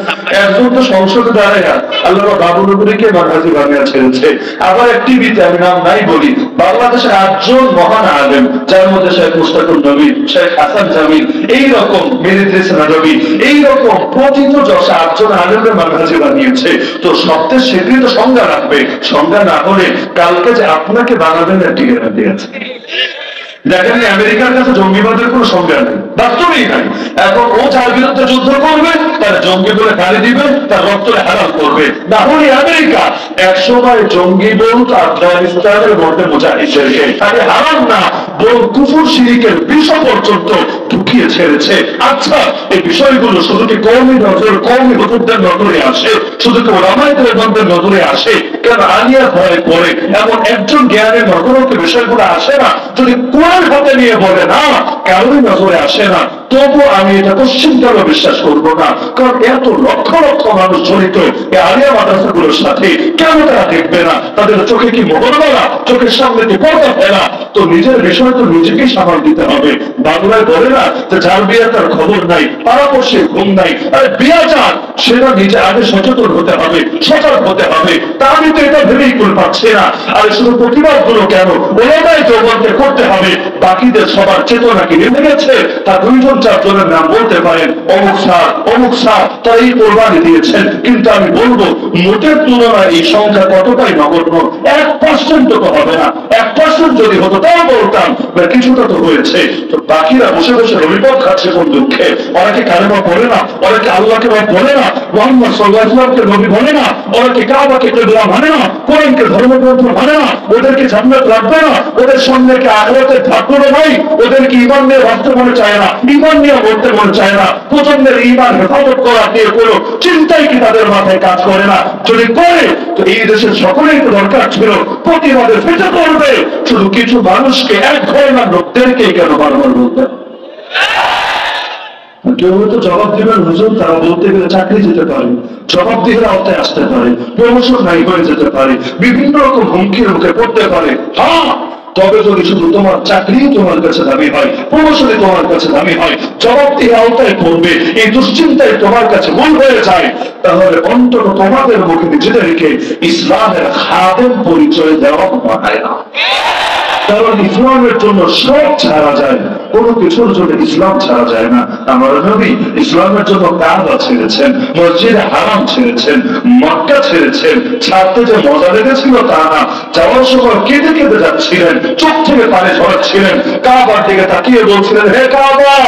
একজন তো সংসদে দাঁড়ায় আল্লাহ বাবুনগরীকে মানহাজি বানিয়ে ছেড়েছে। আবার এক টিভিতে, আমি নাম নাই বলি, বাংলাদেশের 8 জন মহান আলেম, যার মধ্যে শেখ মুস্তাকুর নবী, শেখ হাসান জামিল, এইরকম মেরিদ্রিস নবী, এইরকম পতিত যশা 8 জন আলেমকে মানহাজি বানিয়েছে। তো শব্দের স্বীকৃত সংজ্ঞা রাখবে, সংজ্ঞা না হলে কালকে যে আপনাকে বানাবেন না টিকে দিয়েছে। দেখেন, আমেরিকার কাছে জঙ্গিবাদের কোন সংজ্ঞা নেই, বাস্তবেই নাই। এখন ও যার বিরুদ্ধে যুদ্ধ করবে তার জঙ্গি বলে গালি দিবে, তার রক্তরে হারাম করবে। না হলে আমেরিকা একসময় জঙ্গি বলতো আফগানিস্তানের মধ্যে মুজাহিদদেরকে, তাকে হারাম না বরং কুফর শিরিকের বিষ পর্যন্ত ঢুকিয়ে ছেড়েছে। আচ্ছা, এই বিষয়গুলো শুধু কি কওমি নজর, কওমি হুজুরদের নজরে আসে, শুধু কি ওলামায়ে কেরামদের নজরে আসে? কেন আলিয়া ভয় করে এমন একজন জ্ঞানের নজরও কি বিষয়গুলো আসে না? যদি কোরআন হাতে নিয়ে বলে না, কারোরই নজরে আসে না, তবু আমি এটা পশ্চিমকালও বিশ্বাস করবো না। কারণ এত লক্ষ লক্ষ মানুষ জড়িত এই আলিয়া মাদ্রাসাগুলোর সাথে, কেন তারা দেখবে না? তাদের চোখে কি মোহরমালা, চোখের সামনে কি পর্দা ফেলা? তো নিজের বিষয় তো নিজেকেই সামাল দিতে হবে। বাংলায় বলে না যে যার বিয়ে তার খবর নাই, পাড়াপড়শির ঘুম নাই। আরে বিয়া যান, সেটা নিজে আগে সচেতন হতে হবে, সজাগ হতে হবে। তা আমি তো এটা ভেবেই করে পাচ্ছি না। আর শুধু প্রতিবাদ গুলো কেন ওলামায়ে দেওবন্দকে করতে হবে? বাকিদের সবার চেতনা কি নেমে গেছে? তা 2-4 জনের নাম বলতে পারেন, অমুক স্যার তারা এই কোরবানি দিয়েছেন। কিন্তু আমি বলবো মোটের তুলনায় এই সংখ্যা কতটাই নগণ্য, 1% তো হবে না। 1% যদি হতো তাও বলতাম কিছুটা তো হয়েছে। তো বাকিরা বসে বসে ললিপপ খাচ্ছে কোন দুঃখে? ওরা কি কালেমা পড়ে না? ওরা কি আল্লাহকে বলে না? মুহাম্মদ সাল্লাল্লাহু আলাইহি ওয়াসাল্লামকে নবী বলে না? ওরা কি কাবাকে কিবলা মানে না? কোরআনকে ধর্মগ্রন্থ মানে না? ওদেরকে জান্নাত লাগবে না? ওদের সামনে কি আখিরাতের ঠাকুর নাই? ওদের কি ঈমান নিয়ে ভাবতে মনে চায় না? ঈমান নিয়ে বলতে মনে চায় না? প্রজন্মের ঈমান হেফাজত করা নিয়ে কোনো চিন্তাই কি তাদের মাথায় কাজ করে না? যদি করে তো এই দেশের সকলেই তো দরকার ছিল প্রতিবাদে ফেটে পড়বে। শুধু কিছু মানুষকে, এক ধরনের লোকদেরকে কেন বারবার বলতে? কেউ হয়তো জবাব দিবেন, হুজুর তারা বলতে গেলে চাকরি যেতে পারে, জবাবদিহির আওতায় আসতে পারে, প্রমোশন নাই হয়ে যেতে পারে, বিভিন্ন রকম হুমকির মুখে পড়তে পারে। হ্যাঁ, তবে যদি শুধু তোমার চাকরি তোমার কাছে দামি হয়, প্রমোশনে তোমার কাছে দামি হয়, জবাবদিহির আওতায় পড়বে, এই দুশ্চিন্তায় তোমার কাছে মূল হয়ে যায়, তাহলে অন্তত তোমাদের মুখে নিজেদেরকে ইসলামের খাদেম পরিচয় দেওয়া হয় না। কারণ ইসলামের জন্য সব ছাড়া যায়, কোনো কিছুর জন্য ইসলাম ছাড়া যায় না। আমার নবী ইসলামের জন্য কাবা ছেড়েছেন, মসজিদে হারাম ছেড়েছেন, মক্কা ছেড়েছেন। ছাড়তে যে মজা লেগেছিল তা না, যাওয়ার সময় কেঁদে কেঁদে যাচ্ছিলেন, চোখ থেকে পানি ঝরাচ্ছিলেন, কাবার দিকে তাকিয়ে বলছিলেন, হে কাবা,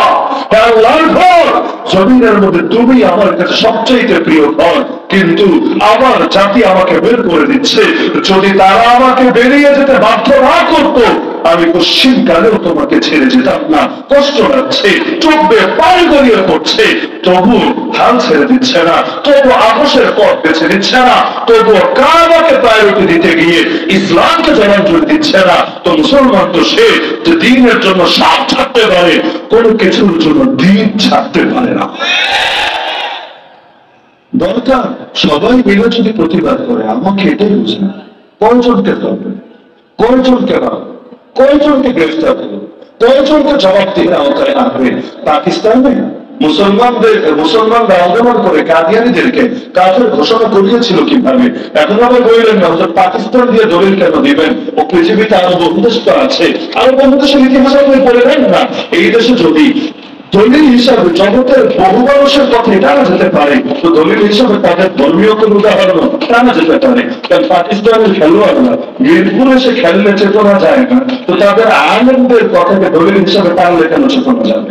হে আল্লাহর ঘর, জমিনের মধ্যে তুমি আমার কাছে সবচেয়ে প্রিয় ঘর, কিন্তু আমার জাতি আমাকে বের করে দিচ্ছে। যদি তারা আমাকে বেরিয়ে যেতে বাধ্য না করতো, আমি পশ্চিম কালেও তোমাকে ছেড়ে যেতাম না। কষ্ট লাগছে, চোখ বেয়ে পানি গড়িয়ে পড়ছে, তবু হাল ছেড়ে দিচ্ছে না, তবু আপোষের পথ বেছে দিচ্ছে না, তবু কাবাকে প্রায়োরিটি দিতে গিয়ে ইসলামকে জবানজলি দিচ্ছে না। তো মুসলমান তো সে যে দ্বীনের জন্য সব ছাড়তে পারে, কোন কিছুর জন্য দ্বীন ছাড়তে পারে না। দরকার সবাই মিলে যদি প্রতিবাদ করে, আমাকে এটাই বুঝে কয়জনকে ধরবে, কয়জনকে রাখবে, কয়জনকে গ্রেফতার করবে, কয়জনকে জবাবদিহির আওতায় আনবে? পাকিস্তানে মুসলমানরা আন্দোলন করে কাদিয়ানীদেরকে কাফের ঘোষণা করিয়েছিল কিভাবে? এখন আবার বললেন না পাকিস্তান দিয়ে দলিল কেন দিবেন? ও পৃথিবীতে আরো বহু দেশ তো আছে, আরো বহু দেশের ইতিহাস আপনি পড়ে দেন না। এই দেশে যদি দলিল হিসাবে জগতের বহু মানুষের কথা টানা যেতে পারে, তো দলিল হিসাবে তাদের ধর্মীয় কোন উদাহরণ টানা যেতে পারে। কারণ পাকিস্তানের খেলোয়াড়রা মিরপুরে এসে খেললে চেতনা যায় না, তো তাদের আনন্দের কথাকে দলিল হিসাবে টানলে কেন চেতনা যাবে?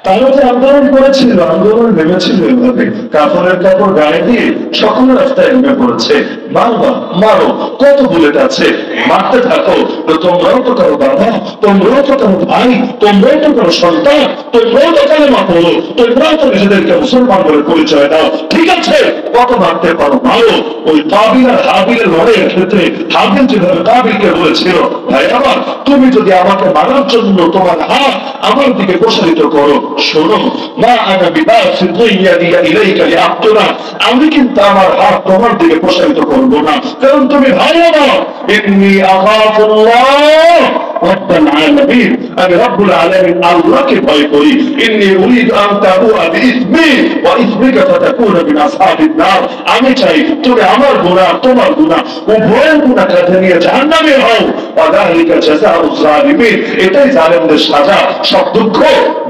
তারা যে আন্দোলন করেছিল, আন্দোলন নেমেছিল এভাবে কাপড়ের কাপড় গায়ে দিয়ে সকলের রাস্তায় নেমে পড়েছে, মারবা মারো, কত বুলেট আছে, মারতে থাকো। তো তোমরাও তো কারো বাবা, তোমরাও তো কারো ভাই, তোমরাও তো কারো সন্তান, তোমরাও তো কালেমা পড়ো, তোমরাও তো নিজেদেরকে মুসলমান বলে পরিচয় দাও। ঠিক আছে, কত মারতে পারো মারো। ওই কাবিল আর হাবিলের লড়াইয়ের ক্ষেত্রে হাবিল যেভাবে কাবিলকে বলেছিল, ভাই আমার তুমি যদি আমাকে মারার জন্য তোমার হাত আমার দিকে প্রসারিত করো, শোনো, মা আনা আমি কিন্তু আমার হাত তোমার দিকে প্রসারিত করবো না, কারণ তুমি ভাই আমার। ইন্নী আখাফুল্লাহ রব্বুল আলামিন, আমি রব্বুল আলামিন আল্লাহকে ভয় করি। ইন্নী উরিদু আন তাবুআ বিইসমি ওয়া ইসমিকা ফাতাকুনা মিন আসহাবিন নার, আমি চাই তুমি আমার গুনাহ তোমার গুনাহ উভয়ের গুনাহ কাঁধে নিয়ে জাহান্নামে হও। ওয়া যালিকা জাযাউজ জালিমিন, এটাই জালেমদের সাজা। সব দুঃখ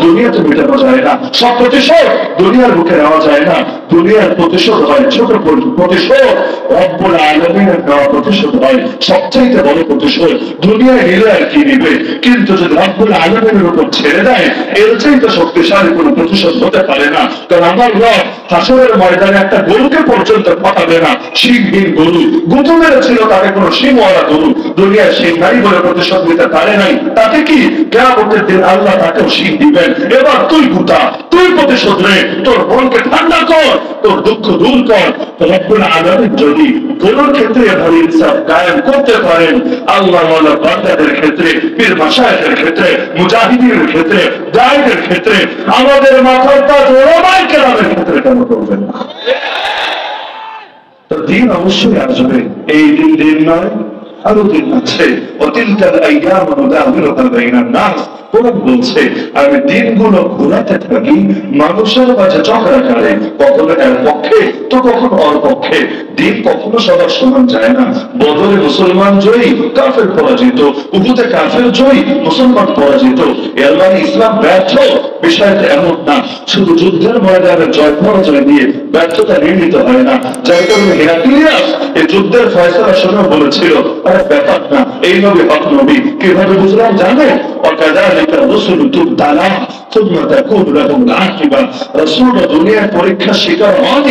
দুনিয়াতে মেটানো যায় না, সব প্রতিশোধ দুনিয়ার বুকে নেওয়া যায় না। দুনিয়ার প্রতিশোধ হয় ছোট প্রতিশোধ, রব্বুল আলামিনের দেওয়া প্রতিশোধ হয় সবচাইতে বড় প্রতিশোধ। দুনিয়ায় নিলে আর কি নিবে, কিন্তু যদি রব্বুল আলামিনের উপর ছেড়ে দেয়, এর চাইতে শক্তিশালী কোনো প্রতিশোধ হতে পারে না। কারণ আমার রব হাসরের ময়দানে একটা গরুকে পর্যন্ত পাঠাবে না, শিংহীন গরু, গুঁতো মেরেছিল তাকে কোনো শিংওয়ালা গরু, দুনিয়ায় শিং নাই বলে প্রতিশোধ নিতে পারে নাই। তাতে কি কিয়ামতের দিন আল্লাহ তাকেও শিং দিবেন। এবার তুই গুতা, তুই প্রতিশোধ নে, তোর মনকে ঠান্ডা কর, তোর দুঃখ দূর কর। রব্বুল আলামিন যদি গরুর ক্ষেত্রে এভাবে ইনসাফ কায়েম করতে পারেন, আল্লাহ ওয়ালা বান্দাদের ক্ষেত্রে, পীর মাশায়েখের ক্ষেত্রে, মুজাহিদিনের ক্ষেত্রে, দায়ীদের ক্ষেত্রে, আমাদের মাথার তাজ ওলামায়ে কেরামের ক্ষেত্রে কেন করবেন না? তো দিন অবশ্যই আসবে, এই দিন নয়, আরো দিন আছে। অতিলকাল আইয়ামু নুদাবিলুহা বাইনান নাস, কোরআন বলছে আমি দিনগুলো ঘোরাতে থাকি মানুষের মাঝে চক্রাকারে, কখনো এর পক্ষে তো কখনো ওর পক্ষে। দিন কখনো সবার সমান যায় না। বদরে মুসলমান জয়ী, কাফের পরাজিত, উহুদে কাফের জয়ী, মুসলমান পরাজিত। এর মানে ইসলাম ব্যর্থ, বিষয়টা এমন না। শুধু যুদ্ধের ময়দানে জয় পরাজয় দিয়ে ব্যর্থতা নির্মিত হয় না। যার কারণে হেরাক্লিয়াস এই যুদ্ধের ফয়সালা শুনে বলেছিল, আরে ব্যাপার না, এই নবী হক নবী। কিভাবে বুঝলাম জানেন? وكذلك الرسل تبتلى ثم تكون لهم العاقبة। রাসূলরা দুনিয়ার পরীক্ষার শিকার হন,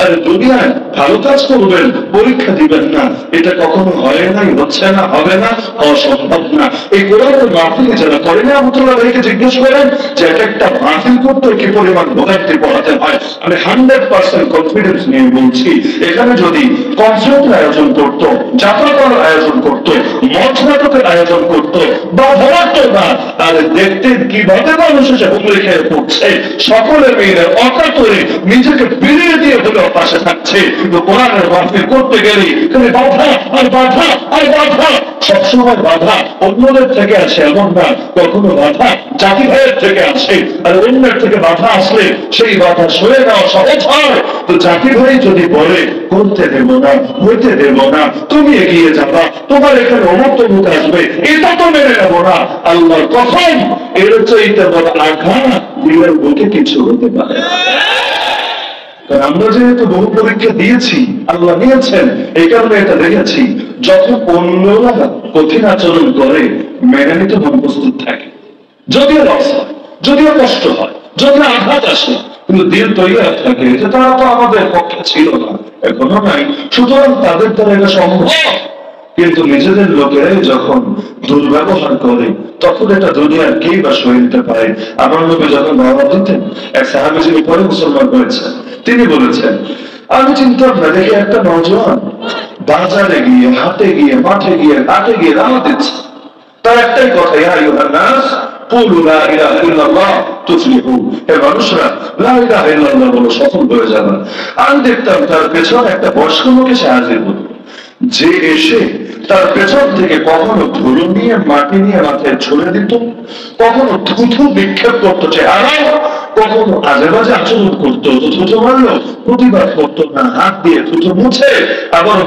আর দুনিয়ায় ভালো কাজ করবেন, পরীক্ষা দিবেন না, এটা কখনো হয় নাই, হচ্ছে না, হবে না, অসম্ভব না। এই কোরআনের মাহফিল যারা করেন, আহমদুল্লাহ ভাইকে জিজ্ঞেস করেন যে এক একটা মাহফিল করতে কি পরিমাণ ভোগান্তি পড়াতে হয়। আমি 100% কনফিডেন্স নিয়ে বলছি, এখানে যদি কনসার্টের আয়োজন করতো, যাত্রার আয়োজন করতো, মঞ্চ নাটকের আয়োজন করতো, বা ধরাতো না, তাহলে দেখতেন কিভাবে মানুষ এসে হুমড়ি খেয়ে পড়ছে, সকলে মেয়েরা অকাতরে নিজেকে বিলিয়ে দিয়ে হলেও পাশে থাকছে। কিন্তু কোরআনের মাহফিল করতে গেলে খালি বাধা আর বাধা আর বাধা, সবসময় বাধা অন্যদের থেকে আসে এমন না, কখনো বাধা জাতি ভাইয়ের থেকে আসে। আর অন্যের থেকে বাধা আসলে সেই বাধা সয়ে নেওয়া সহজ হয়। তো জাতি ভাই যদি বলে করতে দেব না, হইতে দেব না, তুমি এগিয়ে যাবা, তোমার এখানে অমুক তমুক আসবে, এটা তো মেনে নেব না, আল্লাহর কসম এর চাইতে বড় আঘাত দিলের বুকে কিছু হতে পারে। আমরা যেহেতু বহু পরীক্ষা দিয়েছি, আল্লাহ নিয়েছেন, এই কারণে এটা দেখেছি যখন অন্যরা কঠিন আচরণ করে মেনে নিতে মন প্রস্তুত থাকে, যদিও লস হয়, যদিও কষ্ট হয়, যদিও আঘাত আসে, কিন্তু দিল তৈরি থাকে যে তারা তো আমাদের পক্ষে ছিল না, এখনো নাই, সুতরাং তাদের দ্বারা এটা সম্ভব। কিন্তু নিজেদের লোকেরাই যখন দুর্ব্যবহার করে, তখন এটা দুনিয়ার কেই বা সয়ে নিতে পারে। আমার নবী যখন দাওয়াত দিতেন, এক সাহাবী যিনি পরে মুসলমান হয়েছেন, তিনি বলেছেন, আমি চিন্তা না দেখি একটা নওজোয়ান বাজারে গিয়ে, হাটে গিয়ে, মাঠে গিয়ে, ঘাটে গিয়ে দাওয়াত দিচ্ছে, তার একটাই কথা, ইয়া আইয়ুহান নাস কুলু লা ইলাহা ইল্লাল্লাহ তুফলিহু, হে মানুষরা লা ইলাহা ইল্লাল্লাহ বলো সফল হয়ে যাবেন। আমি দেখতাম তার পেছনে একটা বয়স্ক লোক এসে হাজির হতো, যে এসে তার পেছন থেকে কখনো ধুলো নিয়ে মাটি নিয়ে মাথায় ছড়ে দিত, কখনো থুথু বিক্ষেপ করতো চেহারায়, কখনো আজে বাজে আচরণ করতো, থুথু মারলো, প্রতিবাদ করতো না, হাত দিয়ে থুথু মুছে আবার